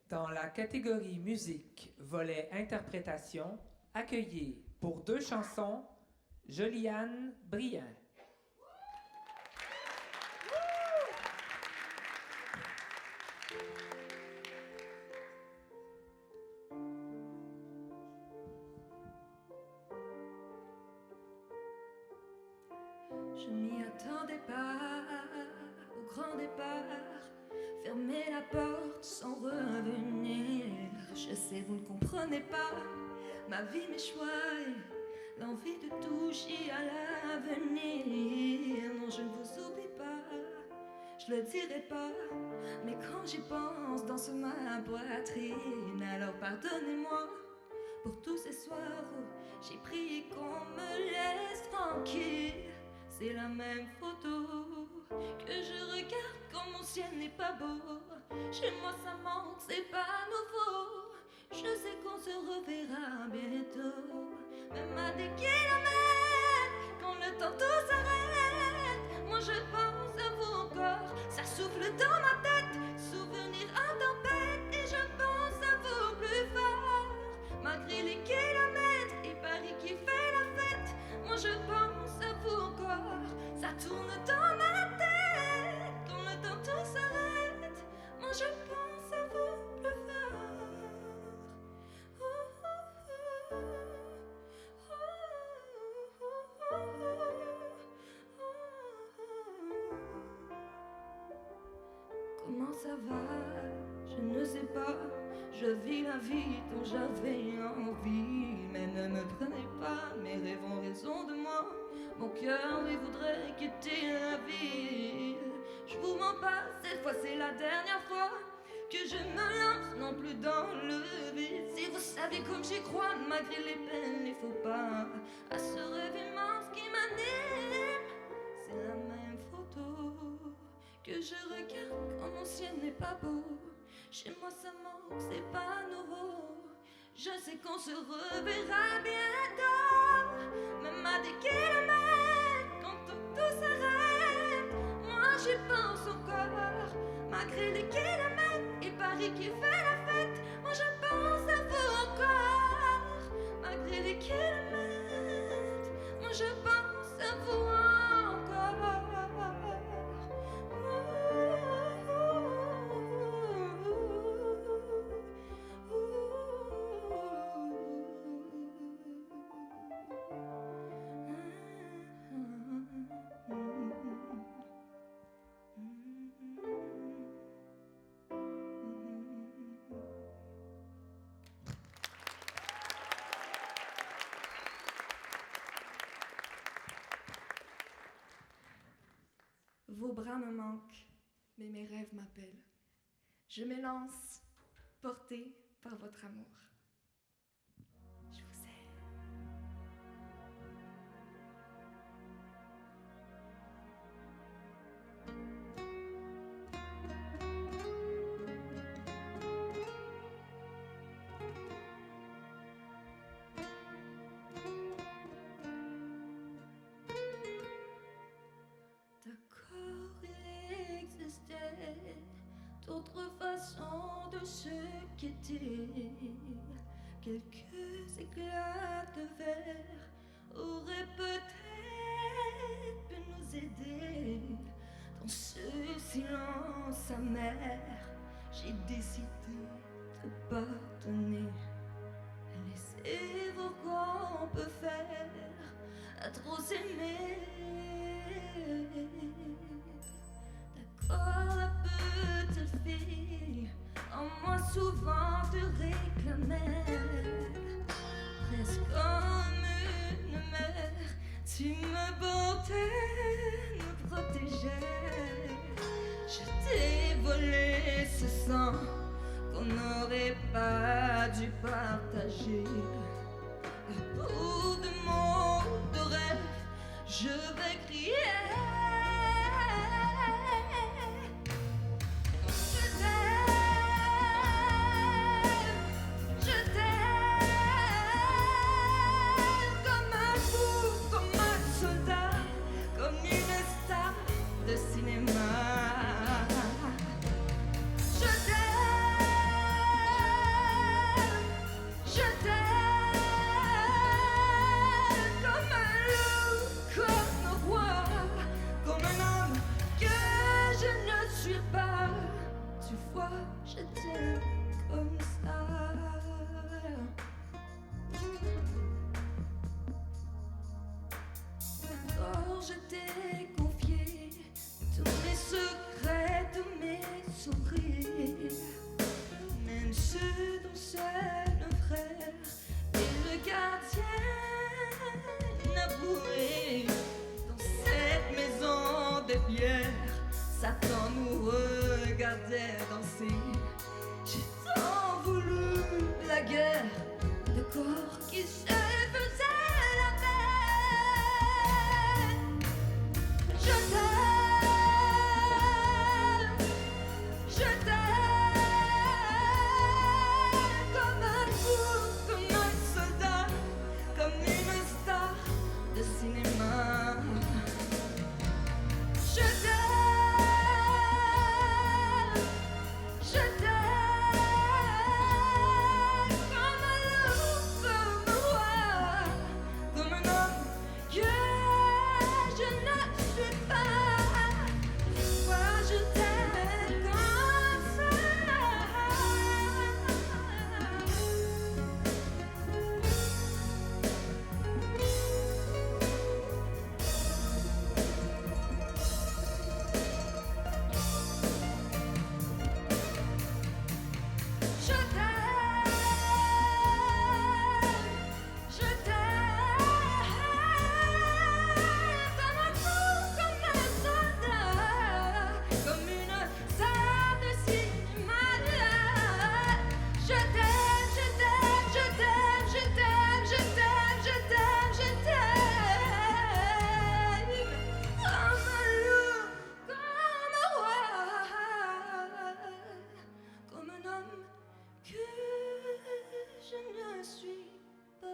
Dans la catégorie musique, volet interprétation, accueillez pour 2 chansons Joliane Briand. Je m'y attendais pas au grand départ. Fermer la porte sans revenir. Je sais, vous ne comprenez pas ma vie, mes choix, l'envie de toucher à l'avenir. Non, je ne vous oublie pas, je le dirai pas. Mais quand j'y pense, danse ma poitrine. Alors pardonnez-moi pour tous ces soirs où j'ai prié qu'on me laisse tranquille. C'est la même photo que je regarde quand mon ciel n'est pas beau. Chez moi ça manque, c'est pas nouveau. Je sais qu'on se reverra bientôt. Même à des kilomètres, quand le temps tout s'arrête, moi je pense à vous encore. Ça souffle dans ma tête, souvenir en tempête. Et je pense à vous plus fort. Malgré les kilomètres et Paris qui fait la fête, moi je pense à vous encore. Ça tourne dans ma tête, quand le temps tout s'arrête, moi je pense à vous plus fort. Comment ça va? Je ne sais pas. Je vis la vie dont j'avais envie. Mais ne me prenez pas, mes rêves ont raison de moi. Mon cœur lui voudrait quitter la ville. Je vous mens pas, cette fois c'est la dernière fois que je me lance, non plus dans le vide. Si vous saviez comme j'y crois, malgré les peines, les faux pas, à ce rêve immense qui m'anime. C'est la même photo que je regarde quand mon ciel n'est pas beau. Chez moi ça manque, c'est pas nouveau. Je sais qu'on se reverra bientôt. Même à des kilomètres, quand tout s'arrête, moi j'y pense encore. Malgré les kilomètres et Paris qui fait la fête, moi je pense à vous encore. Malgré les kilomètres, moi je pense à vous encore. Vos bras me manquent, mais mes rêves m'appellent. Je m'élance, portée par votre amour. Je vous aime. d'autres façons de se quitter. Quelques éclats de verre auraient peut-être pu nous aider. Dans ce silence amer, j'ai décidé de pardonner. Laissez voir quoi on peut faire à trop s'aimer. D'accord, la petite fille en moi souvent te réclamait, presque comme une mère. Tu me portais, me protégeais. Je t'ai volé ce sang qu'on n'aurait pas dû partager. Et pour de mots de rêve, je vais crier. Je t'aime comme un fou, comme un soldat, comme une star de cinéma. Je t'aime comme un loup, comme un roi, comme un homme que je ne suis pas. Tu vois, je t'aime comme ça. Alors je t'ai confié tous mes secrets, tous mes sourires, même ceux dont seul le frère et le gardien n'avouaient. Dans cette maison de pierre, Satan nous regardait danser. J'ai tant voulu la guerre de corps qui se faisaient la peine. Je t'aime comme un fou, comme un soldat, comme une star de cinéma. Je t'aime comme un loup, comme un roi, comme un homme que je ne suis pas. Moi je t'aime comme ça. Je t'aime comme un fou, comme un soldat, comme une star de cinéma. Je t'aime, je t'aime, je t'aime, je t'aime, je t'aime, je t'aime, je t'aime comme un loup, comme un roi, comme un homme que je ne suis pas.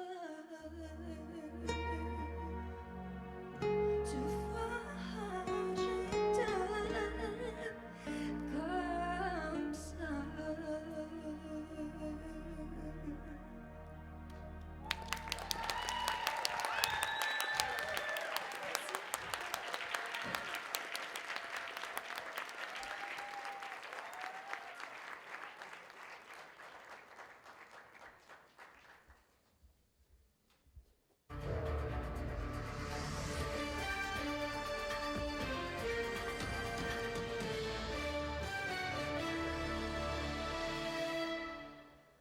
Tu vois, je t'aime comme ça.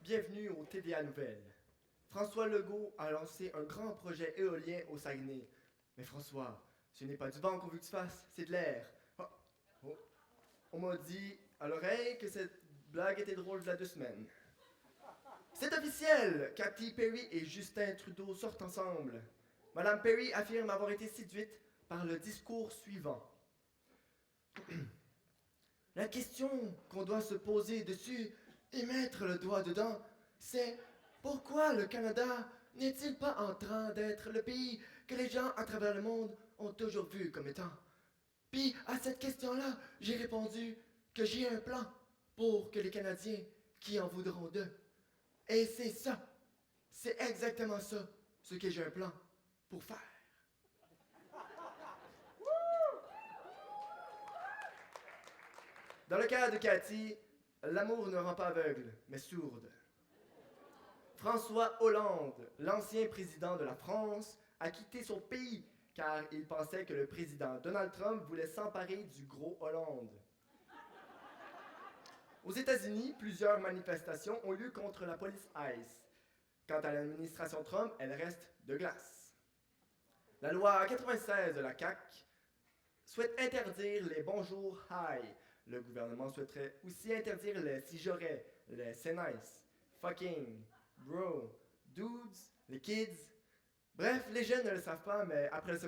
Bienvenue au TVA Nouvelles. François Legault a lancé un grand projet éolien au Saguenay. Mais François, ce n'est pas du vent qu'on veut que tu fasses, c'est de l'air. Oh, oh. On m'a dit à l'oreille que cette blague était drôle il y a 2 semaines. C'est officiel! Katy Perry et Justin Trudeau sortent ensemble. Madame Perry affirme avoir été séduite par le discours suivant. La question qu'on doit se poser dessus et mettre le doigt dedans, c'est pourquoi le Canada n'est-il pas en train d'être le pays que les gens à travers le monde ont toujours vu comme étant? Puis à cette question-là, j'ai répondu que j'ai un plan. pour que les Canadiens qui en voudront d'eux. Et c'est ça, c'est exactement ça, ce que j'ai un plan pour faire. Dans le cas de Cathy, l'amour ne rend pas aveugle, mais sourde. François Hollande, l'ancien président de la France, a quitté son pays car il pensait que le président Donald Trump voulait s'emparer du gros Hollande. Aux États-Unis, plusieurs manifestations ont lieu contre la police ICE. Quant à l'administration Trump, elle reste de glace. La loi 96 de la CAQ souhaite interdire les bonjours high. Le gouvernement souhaiterait aussi interdire les si j'aurais, les c'est nice, fucking, bro, dudes, les kids. Bref, les jeunes ne le savent pas, mais après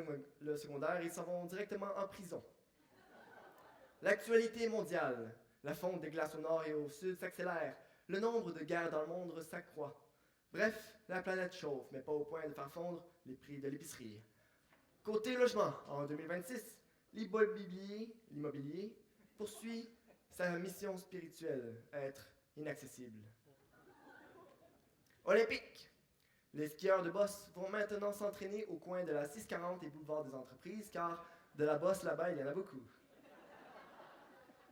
le secondaire, ils s'en vont directement en prison. L'actualité mondiale. La fonte des glaces au nord et au sud s'accélère. Le nombre de guerres dans le monde s'accroît. Bref, la planète chauffe, mais pas au point de faire fondre les prix de l'épicerie. Côté logement, en 2026, l'immobilier poursuit sa mission spirituelle, être inaccessible. Olympique. Les skieurs de Bosse vont maintenant s'entraîner au coin de la 640 et boulevard des entreprises, car de la Bosse là-bas, il y en a beaucoup.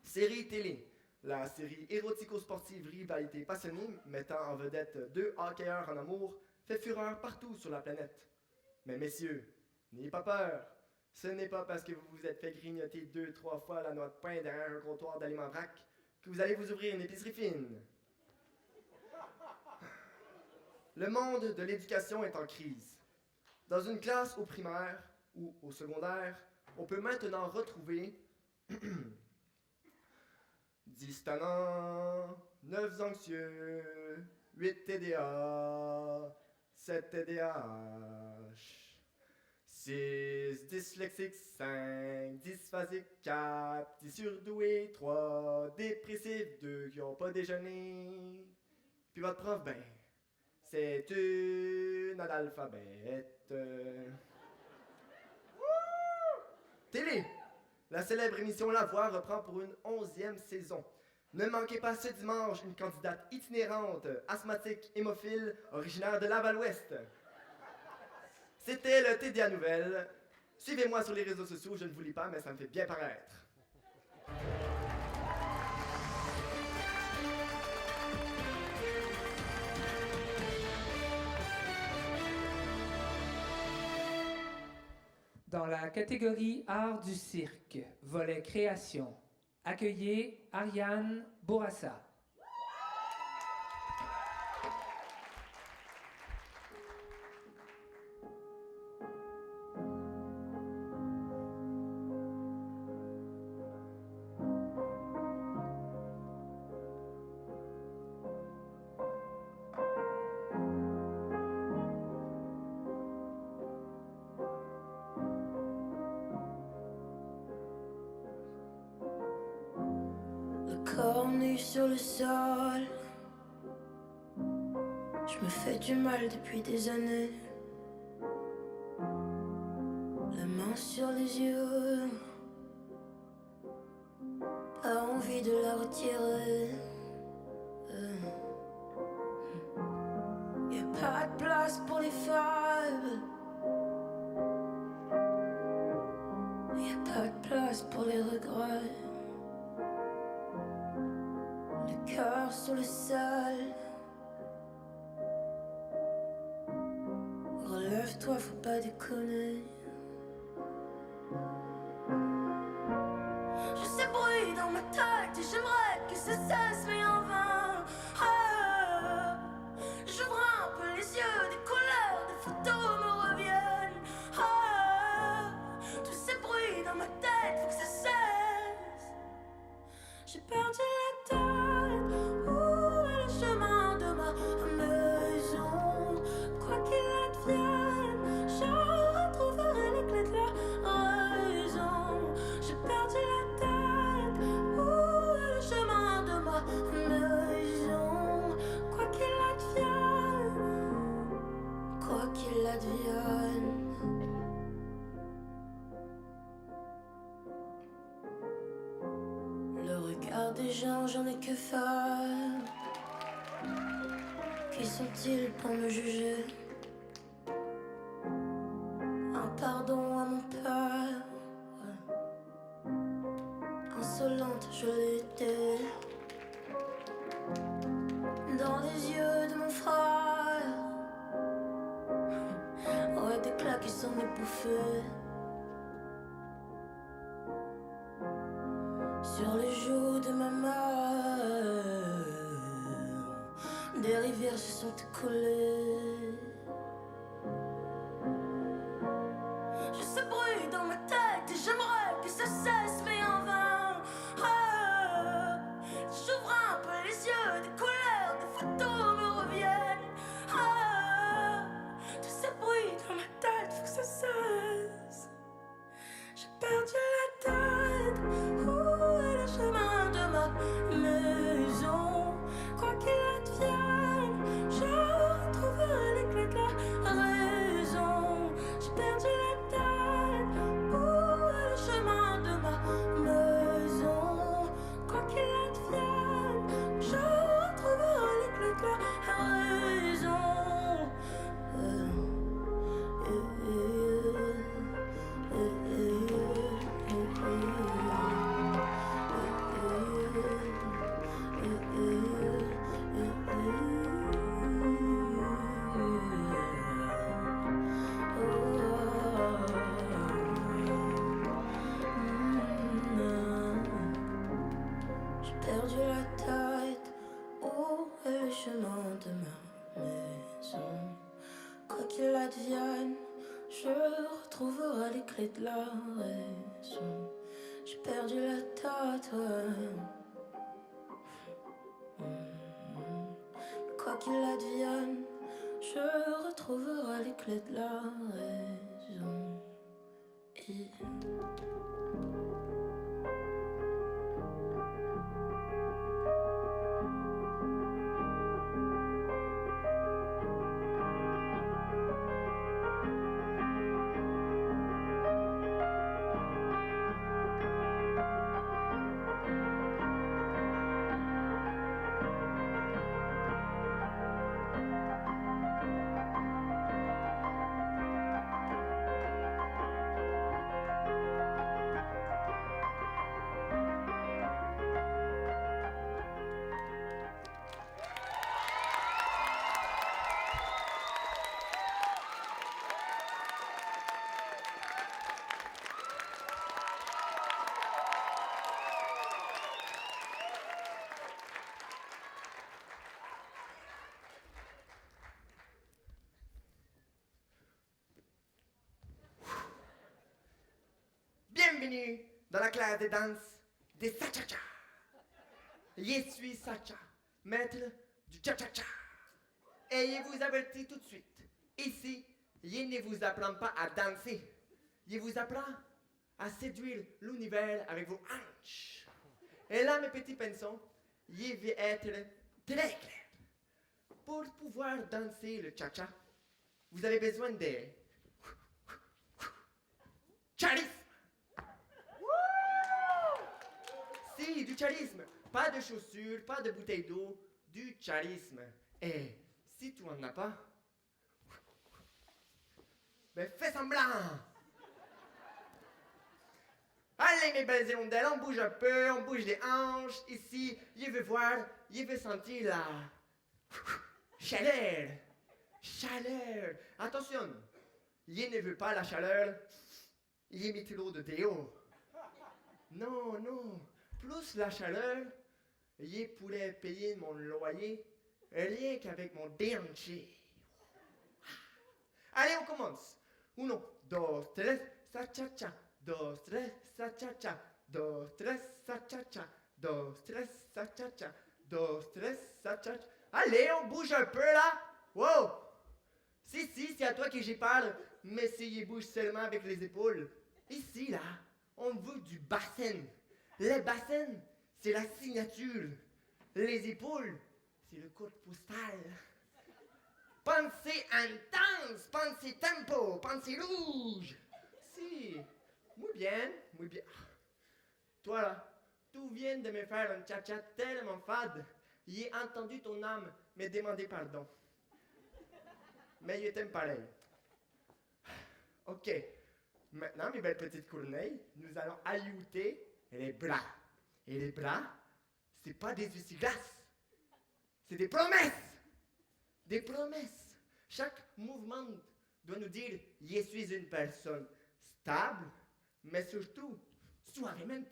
Série télé. La série érotico-sportive Rivalité passionnée, mettant en vedette 2 hockeyeurs en amour, fait fureur partout sur la planète. Mais messieurs, n'ayez pas peur. Ce n'est pas parce que vous vous êtes fait grignoter 2-3 fois la noix de pain derrière un comptoir d'aliments vrac que vous allez vous ouvrir une épicerie fine. Le monde de l'éducation est en crise. Dans une classe au primaire ou au secondaire, on peut maintenant retrouver 10 tannants, 9 anxieux, 8 TDA, 7 TDAH, 6 dyslexiques, 5 dysphasiques, 4 10 surdoués, 3 dépressifs, 2 qui n'ont pas déjeuné. Puis votre prof, ben, c'est une analphabète. Télé! La célèbre émission La Voix reprend pour une 11e saison. Ne manquez pas ce dimanche une candidate itinérante, asthmatique, hémophile, originaire de Laval-Ouest. C'était le TDA Nouvelle. Suivez-moi sur les réseaux sociaux, je ne vous lis pas, mais ça me fait bien paraître. Dans la catégorie Art du cirque, volet création, accueillez Ariane Bourassa. Corps nu sur le sol, je me fais du mal depuis des années. La main sur les yeux, pas envie de la retirer. Y'a pas de place pour les fables, y'a pas de place pour les regrets. Cœur sur le sol, relève-toi, faut pas déconner. Je sais bruit dans ma tête et j'aimerais que ça cesse mais en vain. J'ouvre un peu les yeux, des couleurs, des photos me reviennent. Tous ces bruits dans ma tête, faut que ça cesse. J'ai perdu la tête. Le regard Car des gens, j'en ai que faire. Qui sont-ils pour me juger? Un pardon à mon père. Insolente, je l'étais. Dans les yeux de mon frère. Ouais, des claques qui s'en ébouffées. Sur les joues de ma mère, des rivières se sont écoulées. J'ai ce bruit dans ma tête et j'aimerais que ça cesse, mais en vain. Ah, j'ouvre un peu les yeux, des couleurs, des photos me reviennent. Ah, tout ce bruit dans ma tête, faut que ça cesse. J'ai perdu la tête. Où est le chemin de ma maison? Quoi qu'il advienne, je retrouverai les clés de la raison. J'ai perdu la tête. Où est le chemin de ma maison? Quoi qu'il advienne, je retrouverai les clés de la raison. J'ai perdu la tête. Où est le chemin de ma maison? Quoi qu'il advienne, je retrouverai les clés de la raison. J'ai perdu la tête. Quoi qu'il advienne, je retrouverai les clés de la raison. Et... Bienvenue dans la classe de danse des cha-cha-cha. Je suis Sacha, maître du cha-cha-cha. Et je vous avertis tout de suite, ici, je ne vous apprends pas à danser. Je vous apprends à séduire l'univers avec vos hanches. Et là, mes petits pinsons, je vais être très clair. Pour pouvoir danser le cha-cha, vous avez besoin de charisme. Si, du charisme. Pas de chaussures, pas de bouteilles d'eau, du charisme. Et si tu en as pas, ben fais semblant. Allez mes belles hirondelles, on bouge un peu, on bouge les hanches. Ici, je veux voir, je veux sentir la chaleur. Chaleur. Attention, je ne veux pas la chaleur, je mets trop de déo. Non, non. Plus la chaleur, je pourrais payer mon loyer rien qu'avec mon déhanché. Allez, on commence. 1, 2, 3, cha-cha-cha. 2, 3, cha-cha-cha. 2, 3, cha-cha-cha. 2, 3, cha-cha-cha. 2, 3, cha-cha-cha. Allez, on bouge un peu là. Wow! Si, c'est à toi que j'y parle, mais si je bouge seulement avec les épaules. Ici, là, on veut du bassin. Les bassins, c'est la signature. Les épaules, c'est le code postal. Pensez intense, pensez tempo, pensez rouge. Si, muy bien, muy bien. Toi là, tu viens de me faire un cha-cha tellement fade. J'ai entendu ton âme me demander pardon. Mais je t'aime pareil. Ok. Maintenant, mes belles petites corneilles, nous allons ajouter les bras. Et les bras, c'est pas des essuie-glaces. C'est des promesses. Des promesses. Chaque mouvement doit nous dire « Je suis une personne stable, mais surtout suavemente ».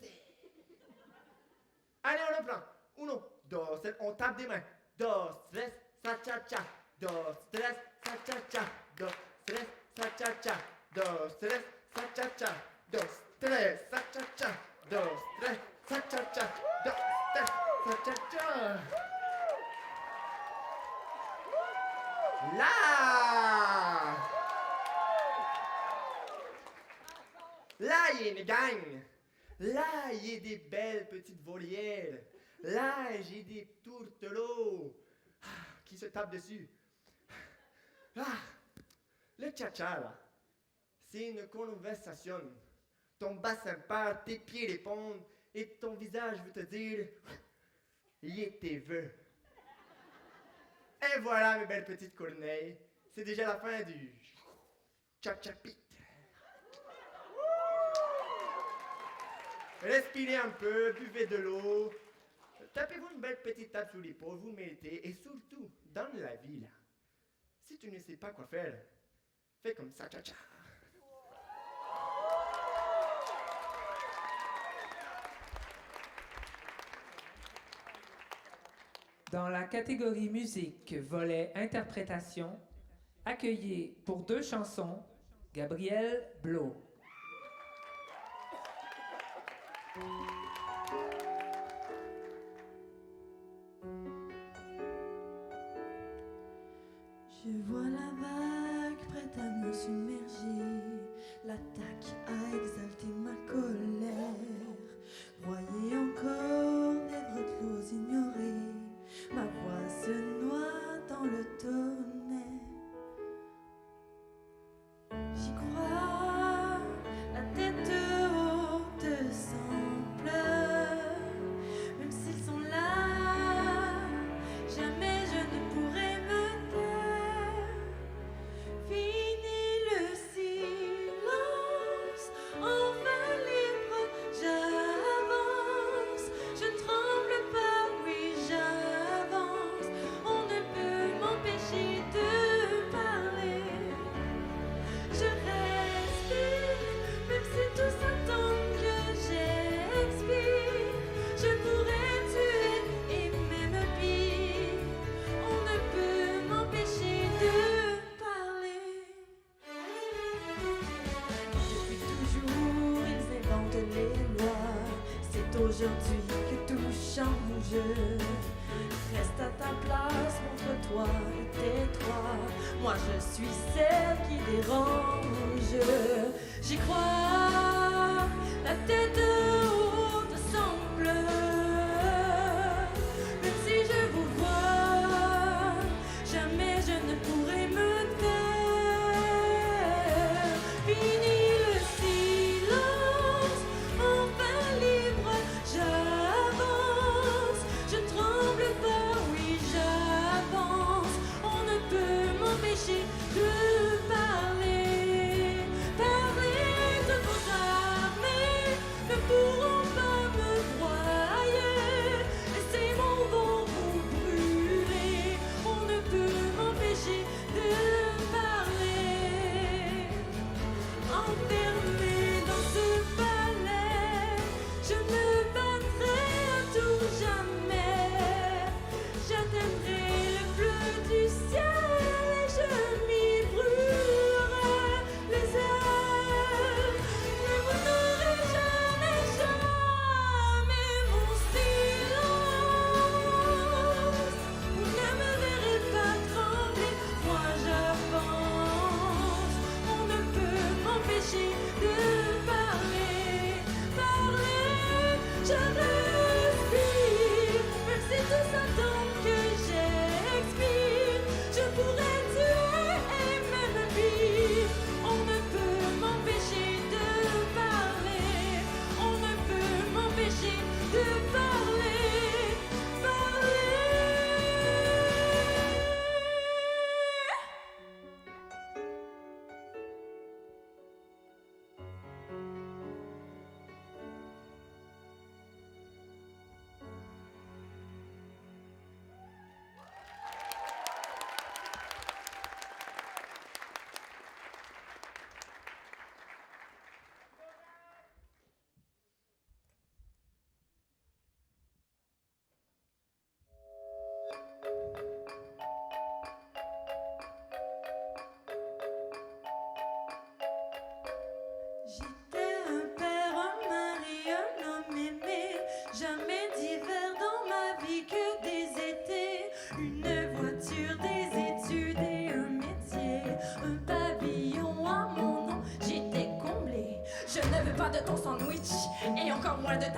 Allez, on reprend. 1, 2, 3, on tape des mains. 2, 3, cha-cha-cha. 2, 3, cha-cha-cha. 2, 3, cha-cha-cha. 2, 3, cha-cha-cha. 2, 3, cha-cha-cha. 2, 3, cha-cha-cha. 2, 3, cha-cha-cha. Là! Là, il y a une gang. Là, il y a des belles petites volières. Là, j'ai des tourtereaux qui se tapent dessus. Ah, le cha-cha, là, c'est une conversation. Ton bassin part, tes pieds répondent, et ton visage veut te dire « Il est tes vœux ». Et voilà, mes belles petites corneilles, c'est déjà la fin du cha-cha-pit. Respirez un peu, buvez de l'eau, tapez-vous une belle petite tape sur l'épaule, vous le méritez, et surtout, dans la vie, là, si tu ne sais pas quoi faire, fais comme ça, cha-cha. Dans la catégorie musique, volet interprétation, accueillez pour 2 chansons Gabriel Blo. Je vois la vague prête à me submerger. L'attaque a exalté ma colère. Broyée encore, lèvres closes ignorées. Ma voix se noie dans le tonnerre. J'y crois, la tête haute sans pleurs. Même s'ils sont là, jamais je ne pourrai me taire. Fini le silence, enfin libre, j'avance. Je ne tremble pas, oui j'avance. On ne peut m'empêcher de parler. Je respire, même si tout s'attend que j'expire. Je pourrais tuer et même pire. On ne peut m'empêcher de parler. Depuis toujours, ils inventent les lois. C'est aujourd'hui que tout change. Reste à ta place, montre-toi et tais-toi. Moi je suis celle qui dérange. J'y crois, la tête haute sans pleurs. Même si je vous vois, jamais je ne pourrai me taire. Fini le silence, enfin libre, j'avance. Je ne tremble pas, oui j'avance. On ne peut m'empêcher de parler. Parler de vos armées, ne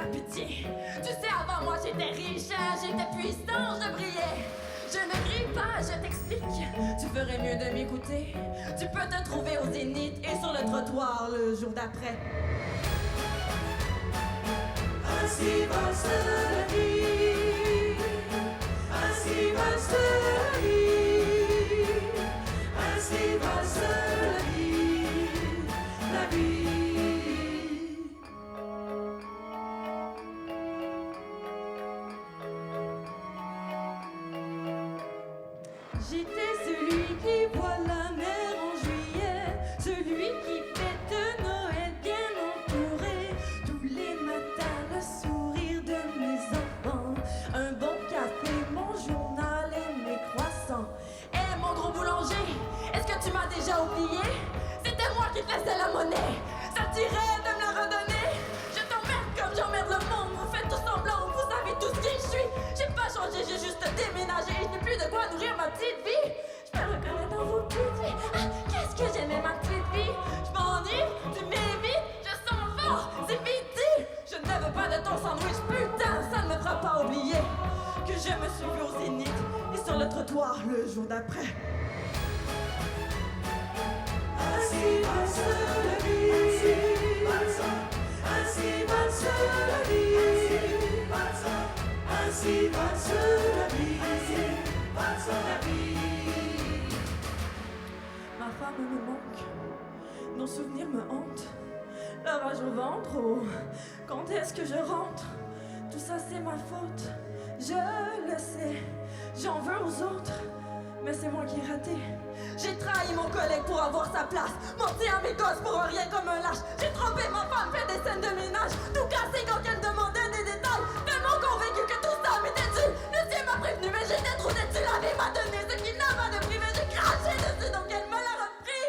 pitié. Tu sais, avant moi j'étais riche, j'étais puissant, je brillais. Je ne crie pas, je t'explique. Tu ferais mieux de m'écouter. Tu peux te trouver au zénith et sur le trottoir le jour d'après. Ainsi va la vie. Ainsi va la vie. Ainsi va la vie. La vie. J'étais celui qui voit la mer en juillet, celui qui fête Noël bien entouré. Tous les matins, le sourire de mes enfants, un bon café, mon journal et mes croissants. Eh mon gros boulanger, est-ce que tu m'as déjà oublié? C'était moi qui te laissais la monnaie, ça te dirait de me la redonner? Je t'emmerde comme j'emmerde le monde, vous faites tout semblant, vous savez tout ce qui je suis. J'ai pas changé, j'ai juste déménagé, je n'ai plus de quoi nourrir ma petite vie. Je me reconnais dans vos petites vies. Ah, qu'est-ce que j'aimais ma petite vie. Je m'ennuie, tu m'évites, je sens fort, c'est midi. Je ne veux pas de ton sandwich, putain, ça ne me fera pas oublier que je me suis vu au zénith et sur le trottoir le jour d'après. Ainsi va la vie. Ainsi va la vie. Ainsi va la vie. La vie. Ma femme me manque, nos souvenirs me hantent. La rage au ventre, oh, quand est-ce que je rentre? Tout ça c'est ma faute, je le sais. J'en veux aux autres, mais c'est moi qui ai raté. J'ai trahi mon collègue pour avoir sa place, menti à mes gosses pour un rien comme un lâche. J'ai trompé ma femme, fait des scènes de ménage, tout cassé quand elle demandait des détails. Tellement convaincu que tout ça m'était dû. Le ciel m'a prévenu mais j'étais trop têtu. La vie m'a donné ce qu'il n'a pas de prix, mais j'ai craché dessus donc elle me l'a repris.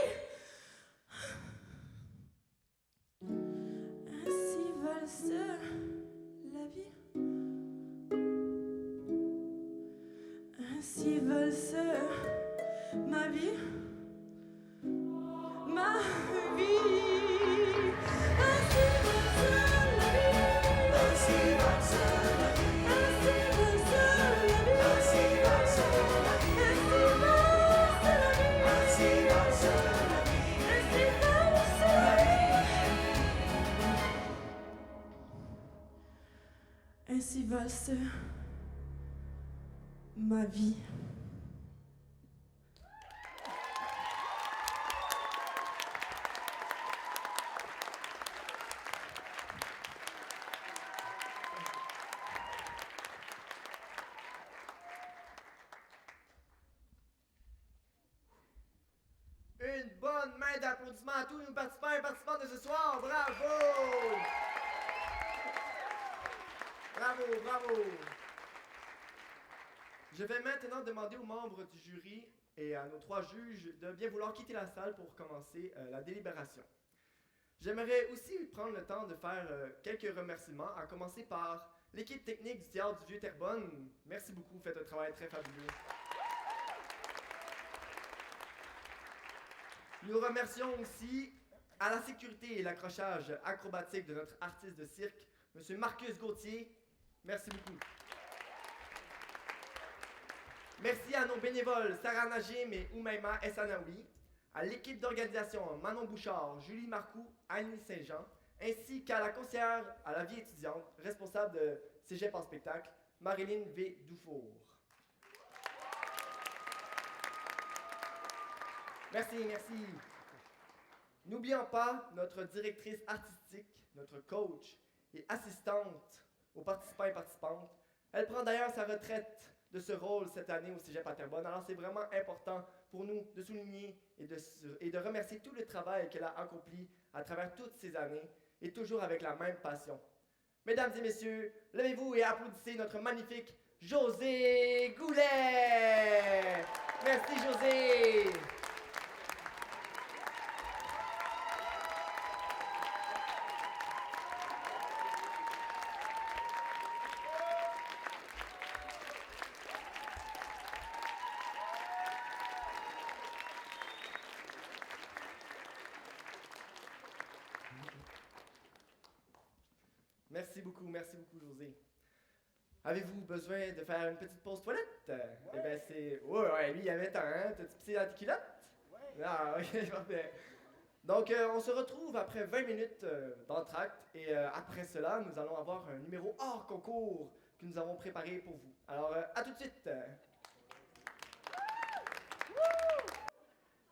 Ainsi valse la vie. Ainsi valse ma vie. Ma vie. Ainsi valse la vie. Ainsi valse la vie. Ainsi valse la vie. Ainsi valse la vie. Ainsi valse la vie. Ainsi valse la vie. Ainsi valse ma vie. Une bonne main d'applaudissements à tous nos participants et participantes de ce soir. Bravo! Bravo, bravo! Je vais maintenant demander aux membres du jury et à nos 3 juges de bien vouloir quitter la salle pour commencer la délibération. J'aimerais aussi prendre le temps de faire quelques remerciements, à commencer par l'équipe technique du Théâtre du Vieux-Terrebonne. Merci beaucoup, vous faites un travail très fabuleux. Nous remercions aussi à la sécurité et l'accrochage acrobatique de notre artiste de cirque, M. Marcus Gauthier. Merci beaucoup. Merci à nos bénévoles Sarah Najim et Oumaima Essanaoui, à l'équipe d'organisation Manon Bouchard, Julie Marcoux, Annie Saint-Jean, ainsi qu'à la conseillère à la vie étudiante, responsable de Cégep en spectacle, Marilyn V. Dufour. Merci, merci. N'oublions pas notre directrice artistique, notre coach et assistante aux participants et participantes. Elle prend d'ailleurs sa retraite de ce rôle cette année au Cégep à Terrebonne. Alors c'est vraiment important pour nous de souligner et de remercier tout le travail qu'elle a accompli à travers toutes ces années et toujours avec la même passion. Mesdames et messieurs, levez-vous et applaudissez notre magnifique José Goulet. Merci José. Merci beaucoup. merci beaucoup, José. Avez-vous besoin de faire une petite pause toilette? Eh ben c'est... Ouais, lui, il avait temps, hein? T'as-tu pissé dans ta culotte? Ouais. Ah, ok, parfait. Donc, on se retrouve après 20 minutes d'entracte et après cela, nous allons avoir un numéro hors concours que nous avons préparé pour vous. Alors, à tout de suite!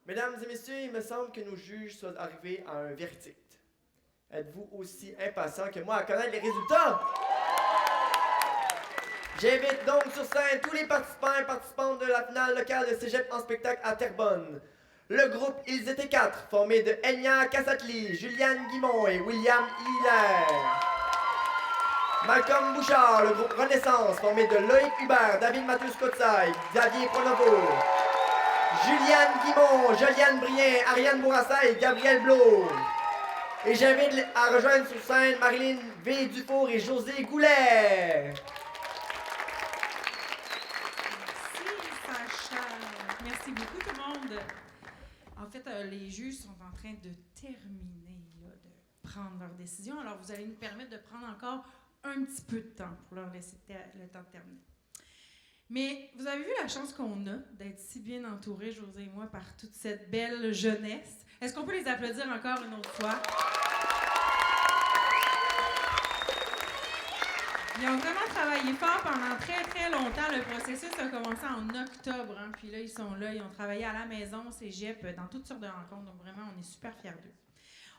Mesdames et messieurs, il me semble que nos juges sont arrivés à un verdict. Êtes-vous aussi impatients que moi à connaître les résultats? J'invite donc sur scène tous les participants et participantes de la finale locale de Cégep en spectacle à Terrebonne. Le groupe Ils étaient 4, formé de Enya Kassatli, Juliane Guimond et William Hilaire. Malcolm Bouchard, le groupe Renaissance, formé de Loïc Hubert, David Matthews-Kotsaï, Xavier Pronovo. Juliane Guimond, Joliane Brien, Ariane Bourassa et Gabriel Blo. Et j'invite à rejoindre sur scène Marilyn V. Dufour et José Goulet. Sacha. Merci beaucoup tout le monde. En fait, les juges sont en train de terminer, là, de prendre leur décision. Alors, vous allez nous permettre de prendre encore un petit peu de temps pour leur laisser le temps de terminer. Mais vous avez vu la chance qu'on a d'être si bien entourés, José et moi, par toute cette belle jeunesse. Est-ce qu'on peut les applaudir encore une autre fois? Ils ont vraiment travaillé fort pendant très, très longtemps. Le processus a commencé en octobre. Hein, puis là, ils sont là. Ils ont travaillé à la maison, au cégep, dans toutes sortes de rencontres. Donc, vraiment, on est super fiers d'eux.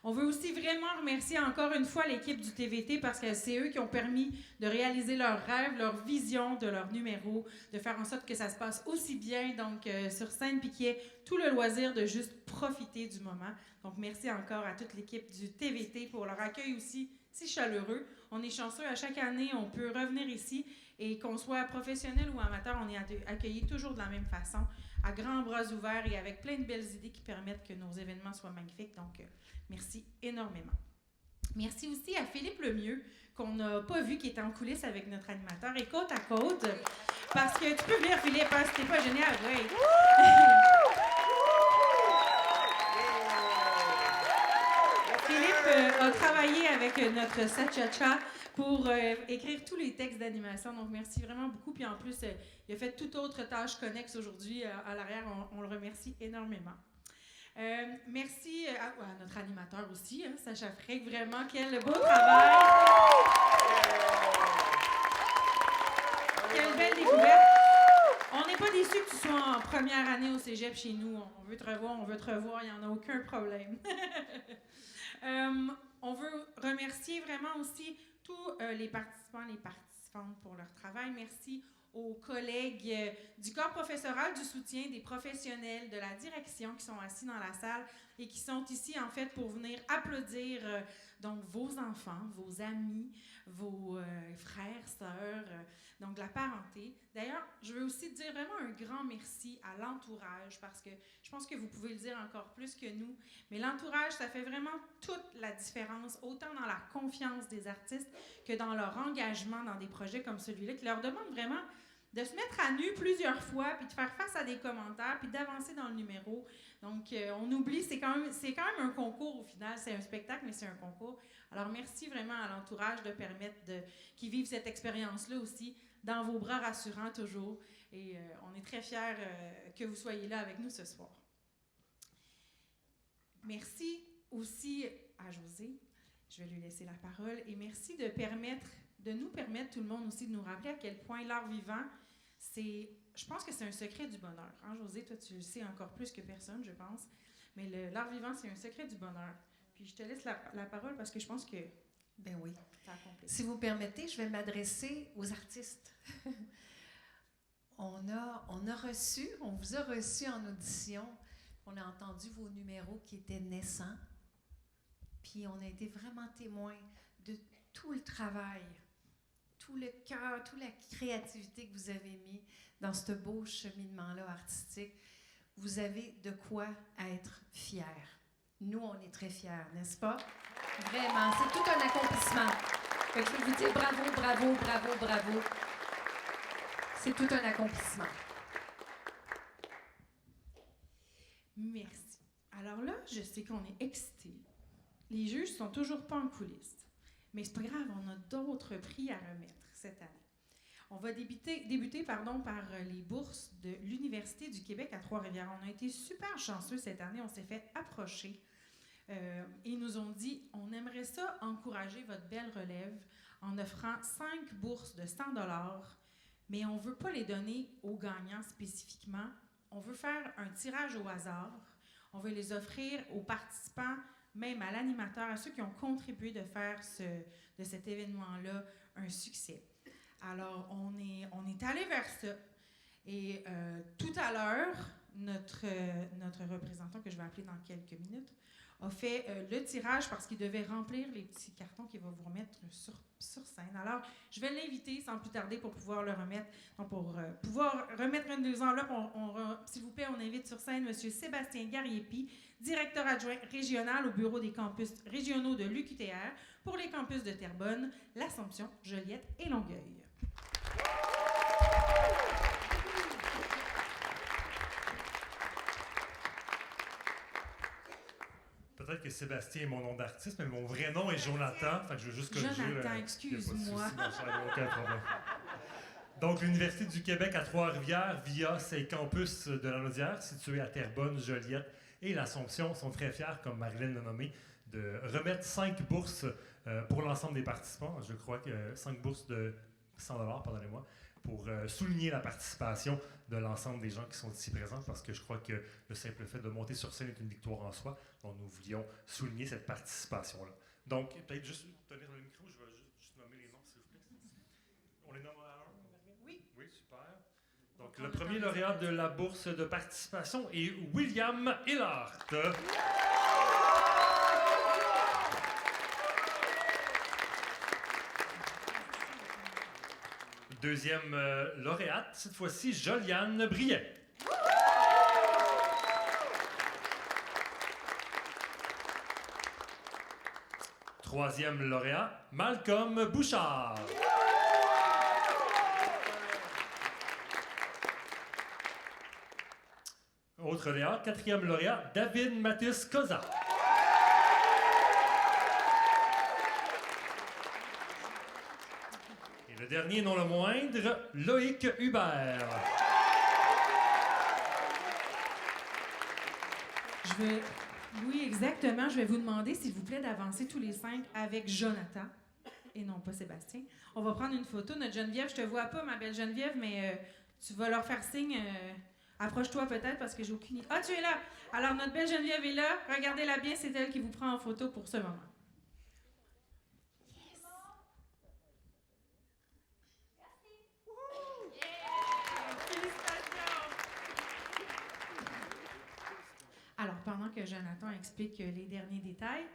On veut aussi vraiment remercier encore une fois l'équipe du TVT parce que c'est eux qui ont permis de réaliser leurs rêves, leur vision de leur numéro, de faire en sorte que ça se passe aussi bien donc sur scène puis qu'il y ait tout le loisir de juste profiter du moment. Donc, merci encore à toute l'équipe du TVT pour leur accueil aussi si chaleureux. On est chanceux, à chaque année, on peut revenir ici et qu'on soit professionnel ou amateur, on est accueillis toujours de la même façon, à grands bras ouverts et avec plein de belles idées qui permettent que nos événements soient magnifiques. Donc, merci énormément. Merci aussi à Philippe Lemieux, qu'on n'a pas vu, qui était en coulisses avec notre animateur, et côte à côte, parce que tu peux venir, Philippe, hein, c'était pas génial, oui. Philippe a travaillé avec notre Sacha pour écrire tous les textes d'animation. Donc, merci vraiment beaucoup. Puis en plus, il a fait toute autre tâche connexe aujourd'hui à l'arrière. On le remercie énormément. Merci à notre animateur aussi, hein, Sacha Frick. Vraiment, quel beau travail! Quelle belle découverte! On n'est pas déçus que tu sois en première année au cégep chez nous. On veut te revoir, il n'y en a aucun problème. On veut remercier vraiment aussi tous les participants, les participantes pour leur travail. Merci aux collègues du corps professoral, du soutien, des professionnels, de la direction qui sont assis dans la salle et qui sont ici, en fait, pour venir applaudir donc vos enfants, vos amis, vos frères, sœurs, donc la parenté. D'ailleurs, je veux aussi dire vraiment un grand merci à l'entourage parce que je pense que vous pouvez le dire encore plus que nous, mais l'entourage, ça fait vraiment toute la différence, autant dans la confiance des artistes que dans leur engagement dans des projets comme celui-là, qui leur demande vraiment de se mettre à nu plusieurs fois, puis de faire face à des commentaires, puis d'avancer dans le numéro. Donc, on oublie, c'est quand même un concours au final. C'est un spectacle, mais c'est un concours. Alors, merci vraiment à l'entourage de permettre qu'ils vivent cette expérience-là aussi, dans vos bras rassurants toujours. Et on est très fiers que vous soyez là avec nous ce soir. Merci aussi à José. Je vais lui laisser la parole. Et merci de nous permettre, tout le monde aussi, de nous rappeler à quel point l'art vivant, je pense que c'est un secret du bonheur. Hein, José, toi, tu le sais encore plus que personne, je pense. Mais l'art vivant, c'est un secret du bonheur. Puis je te laisse la parole parce que je pense que ben oui. ça accomplit. Si vous permettez, je vais m'adresser aux artistes. On vous a reçu en audition. On a entendu vos numéros qui étaient naissants. Puis on a été vraiment témoins de tout le travail, tout le cœur, toute la créativité que vous avez mis dans ce beau cheminement-là artistique. Vous avez de quoi être fiers. Nous, on est très fiers, n'est-ce pas? Vraiment, c'est tout un accomplissement. Fait que je veux vous dire bravo, bravo, bravo, bravo. C'est tout un accomplissement. Merci. Alors là, je sais qu'on est excités. Les juges sont toujours pas en coulisses. Mais c'est pas grave, on a d'autres prix à remettre cette année. On va débuter par les bourses de l'Université du Québec à Trois-Rivières. On a été super chanceux cette année. On s'est fait approcher et ils nous ont dit on aimerait ça encourager votre belle relève en offrant 5 bourses de 100 $, mais on ne veut pas les donner aux gagnants spécifiquement. On veut faire un tirage au hasard. On veut les offrir aux participants, même à l'animateur, à ceux qui ont contribué de faire de cet événement-là un succès. Alors, on est allé vers ça. Et tout à l'heure, notre représentant, que je vais appeler dans quelques minutes, a fait le tirage parce qu'il devait remplir les petits cartons qu'il va vous remettre sur scène. Alors, je vais l'inviter sans plus tarder pour pouvoir le remettre. Donc, pour pouvoir remettre une des enveloppes, s'il vous plaît, on invite sur scène M. Sébastien Gariepi, directeur adjoint régional au bureau des campus régionaux de l'UQTR pour les campus de Terrebonne, l'Assomption, Joliette et Longueuil. Peut-être que Sébastien est mon nom d'artiste, mais mon vrai nom est Jonathan. Fait que je veux juste corriger. Jonathan, excuse-moi. Aucun problème. Donc, l'Université du Québec à Trois-Rivières, via ses campus de la Naudière, situés à Terrebonne, Joliette et l'Assomption, sont très fiers, comme Marilyn l'a nommé, de remettre 5 bourses pour l'ensemble des participants. Je crois que 5 bourses de 100 $, pardonnez-moi, pour souligner la participation de l'ensemble des gens qui sont ici présents, parce que je crois que le simple fait de monter sur scène est une victoire en soi. Donc, nous voulions souligner cette participation-là. Donc, peut-être juste tenir le micro, je vais juste nommer les noms, s'il vous plaît. On les nomme à un? Oui. Oui, super. Donc, le premier lauréat de la bourse de participation est William Hillard. Deuxième lauréate, cette fois-ci, Joliane Briet. Troisième lauréat, Malcolm Bouchard. Autre lauréat, quatrième lauréat, David Mathis Koza. Et le dernier, non le moindre, Loïc Hubert. Oui, exactement. Je vais vous demander, s'il vous plaît, d'avancer tous les 5 avec Jonathan et non pas Sébastien. On va prendre une photo. Notre Geneviève, je te vois pas, ma belle Geneviève, mais tu vas leur faire signe. Approche-toi peut-être parce que j'ai aucune idée. Ah, tu es là! Alors, notre belle Geneviève est là. Regardez-la bien, c'est elle qui vous prend en photo pour ce moment. Yes! Merci! Félicitations! Alors, pendant que Jonathan explique les derniers détails,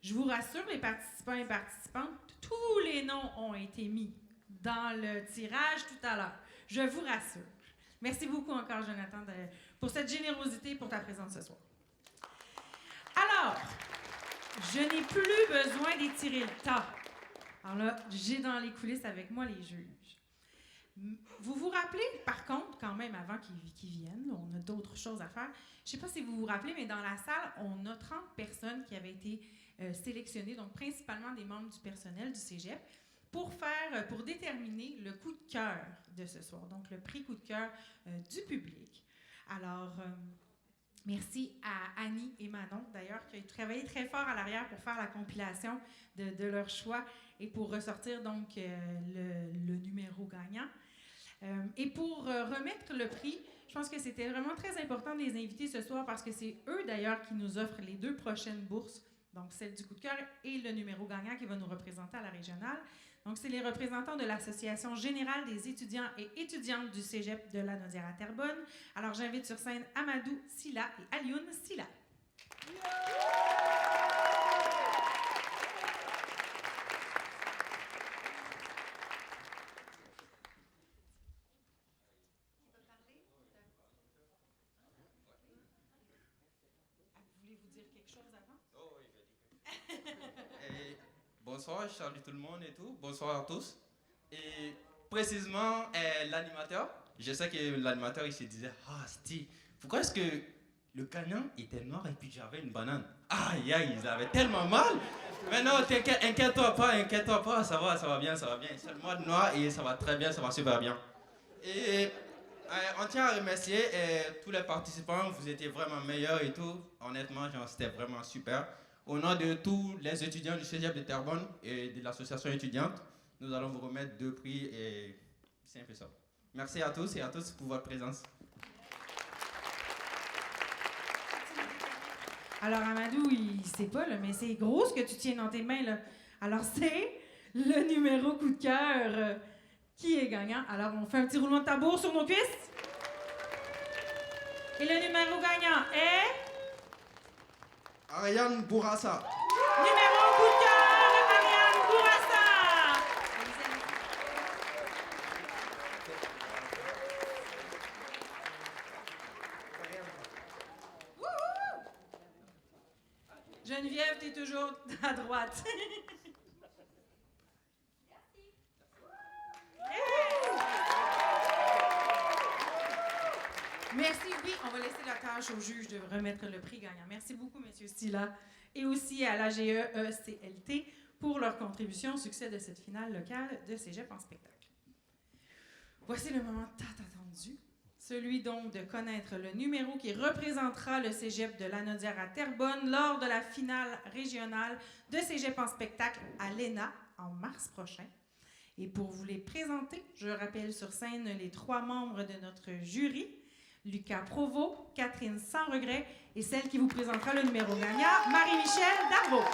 je vous rassure, les participants et participantes, tous les noms ont été mis dans le tirage tout à l'heure. Je vous rassure. Merci beaucoup encore, Jonathan, pour cette générosité et pour ta présence ce soir. Alors, je n'ai plus besoin d'étirer le temps. Alors là, j'ai dans les coulisses avec moi les juges. Vous vous rappelez, par contre, quand même, avant qu'ils viennent, on a d'autres choses à faire. Je ne sais pas si vous vous rappelez, mais dans la salle, on a 30 personnes qui avaient été sélectionnées, donc principalement des membres du personnel du cégep, pour déterminer le coup de cœur de ce soir, donc le prix coup de cœur du public. Alors, merci à Annie et Manon, d'ailleurs, qui ont travaillé très fort à l'arrière pour faire la compilation de leur choix et pour ressortir donc le numéro gagnant. Et pour remettre le prix, je pense que c'était vraiment très important de les inviter ce soir parce que c'est eux, d'ailleurs, qui nous offrent les 2 prochaines bourses, donc celle du coup de cœur et le numéro gagnant qui va nous représenter à la régionale. Donc, c'est les représentants de l'Association générale des étudiants et étudiantes du cégep de la Naudière à Terrebonne. Alors, j'invite sur scène Amadou Silla et Alioune Silla. Voulez-vous dire quelque chose avant? Oh oui, je vais dire quelque chose. Bonsoir, je salue tout le monde et tout. Bonsoir à tous. Et précisément, l'animateur, je sais que l'animateur, il se disait « Ah, Steve, pourquoi est-ce que le canon était noir et puis j'avais une banane? Aïe, aïe, ils avaient tellement mal! » Mais non, inquiète-toi pas, ça va bien. C'est le mois de noir et ça va très bien, ça va super bien. Et on tient à remercier tous les participants, vous étiez vraiment meilleurs et tout. Honnêtement, genre, c'était vraiment super. Au nom de tous les étudiants du Cégep de Terrebonne et de l'association étudiante, nous allons vous remettre 2 prix et c'est un peu ça. Merci à tous et à toutes pour votre présence. Alors, Amadou, il sait pas, là, mais c'est gros ce que tu tiens dans tes mains, là. Alors, c'est le numéro coup de cœur qui est gagnant. Alors, on fait un petit roulement de tambour sur nos cuisses. Et le numéro gagnant est... Ariane Bourassa. Numéro coup de cœur, Ariane Bourassa. Geneviève, t'es toujours à droite. Merci, oui, on va laisser la tâche au juge de remettre le prix gagnant. Merci beaucoup, M. Stila, et aussi à l'AGE-ECLT pour leur contribution au succès de cette finale locale de Cégep en spectacle. Voici le moment tant attendu, celui donc de connaître le numéro qui représentera le Cégep de Lanaudière à Terrebonne lors de la finale régionale de Cégep en spectacle à l'ENA en mars prochain. Et pour vous les présenter, je rappelle sur scène les 3 membres de notre jury, Lucas Provost, Catherine Sans Regret et celle qui vous présentera le numéro gagnant, Marie-Michel Darvaux.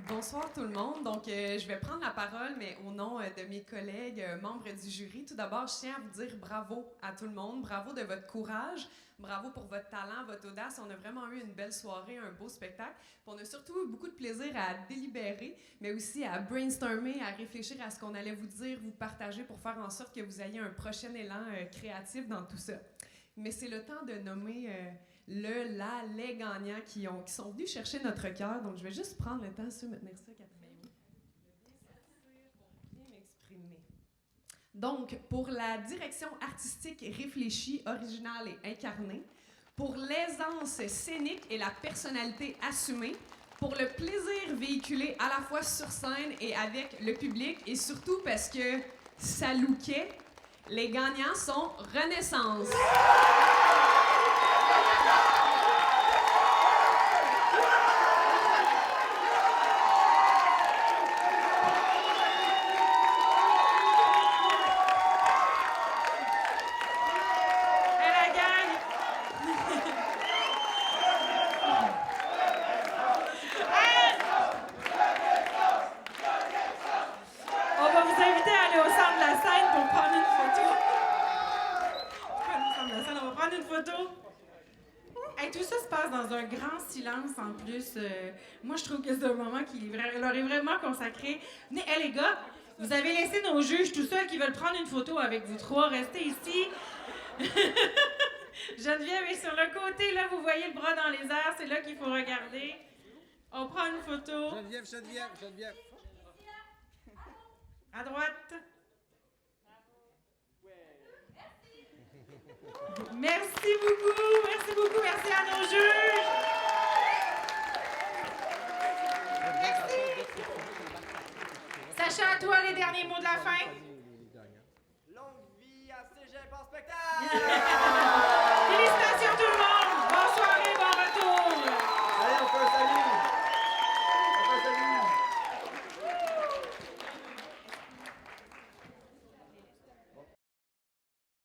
Bonsoir tout le monde. Donc, je vais prendre la parole, mais au nom de mes collègues membres du jury. Tout d'abord, je tiens à vous dire bravo à tout le monde. Bravo de votre courage. Bravo pour votre talent, votre audace. On a vraiment eu une belle soirée, un beau spectacle. Puis on a surtout eu beaucoup de plaisir à délibérer, mais aussi à brainstormer, à réfléchir à ce qu'on allait vous dire, vous partager pour faire en sorte que vous ayez un prochain élan créatif dans tout ça. Mais c'est le temps de nommer les gagnants qui sont venus chercher notre cœur. Donc, je vais juste prendre le temps de me tenir ça, Catherine. Pour bien m'exprimer. Donc, pour la direction artistique réfléchie, originale et incarnée, pour l'aisance scénique et la personnalité assumée, pour le plaisir véhiculé à la fois sur scène et avec le public, et surtout parce que ça lookait, les gagnants sont Renaissance. En plus, moi je trouve que c'est un moment qui leur est vraiment consacré. Venez, les gars, vous avez laissé nos juges tout seuls qui veulent prendre une photo avec vous 3. Restez ici. Geneviève est sur le côté, là, vous voyez le bras dans les airs, c'est là qu'il faut regarder. On prend une photo. Geneviève. À droite. Merci beaucoup, merci à nos juges. Sacha, à toi, les derniers mots de la fin. Longue vie à Cégep en spectacle!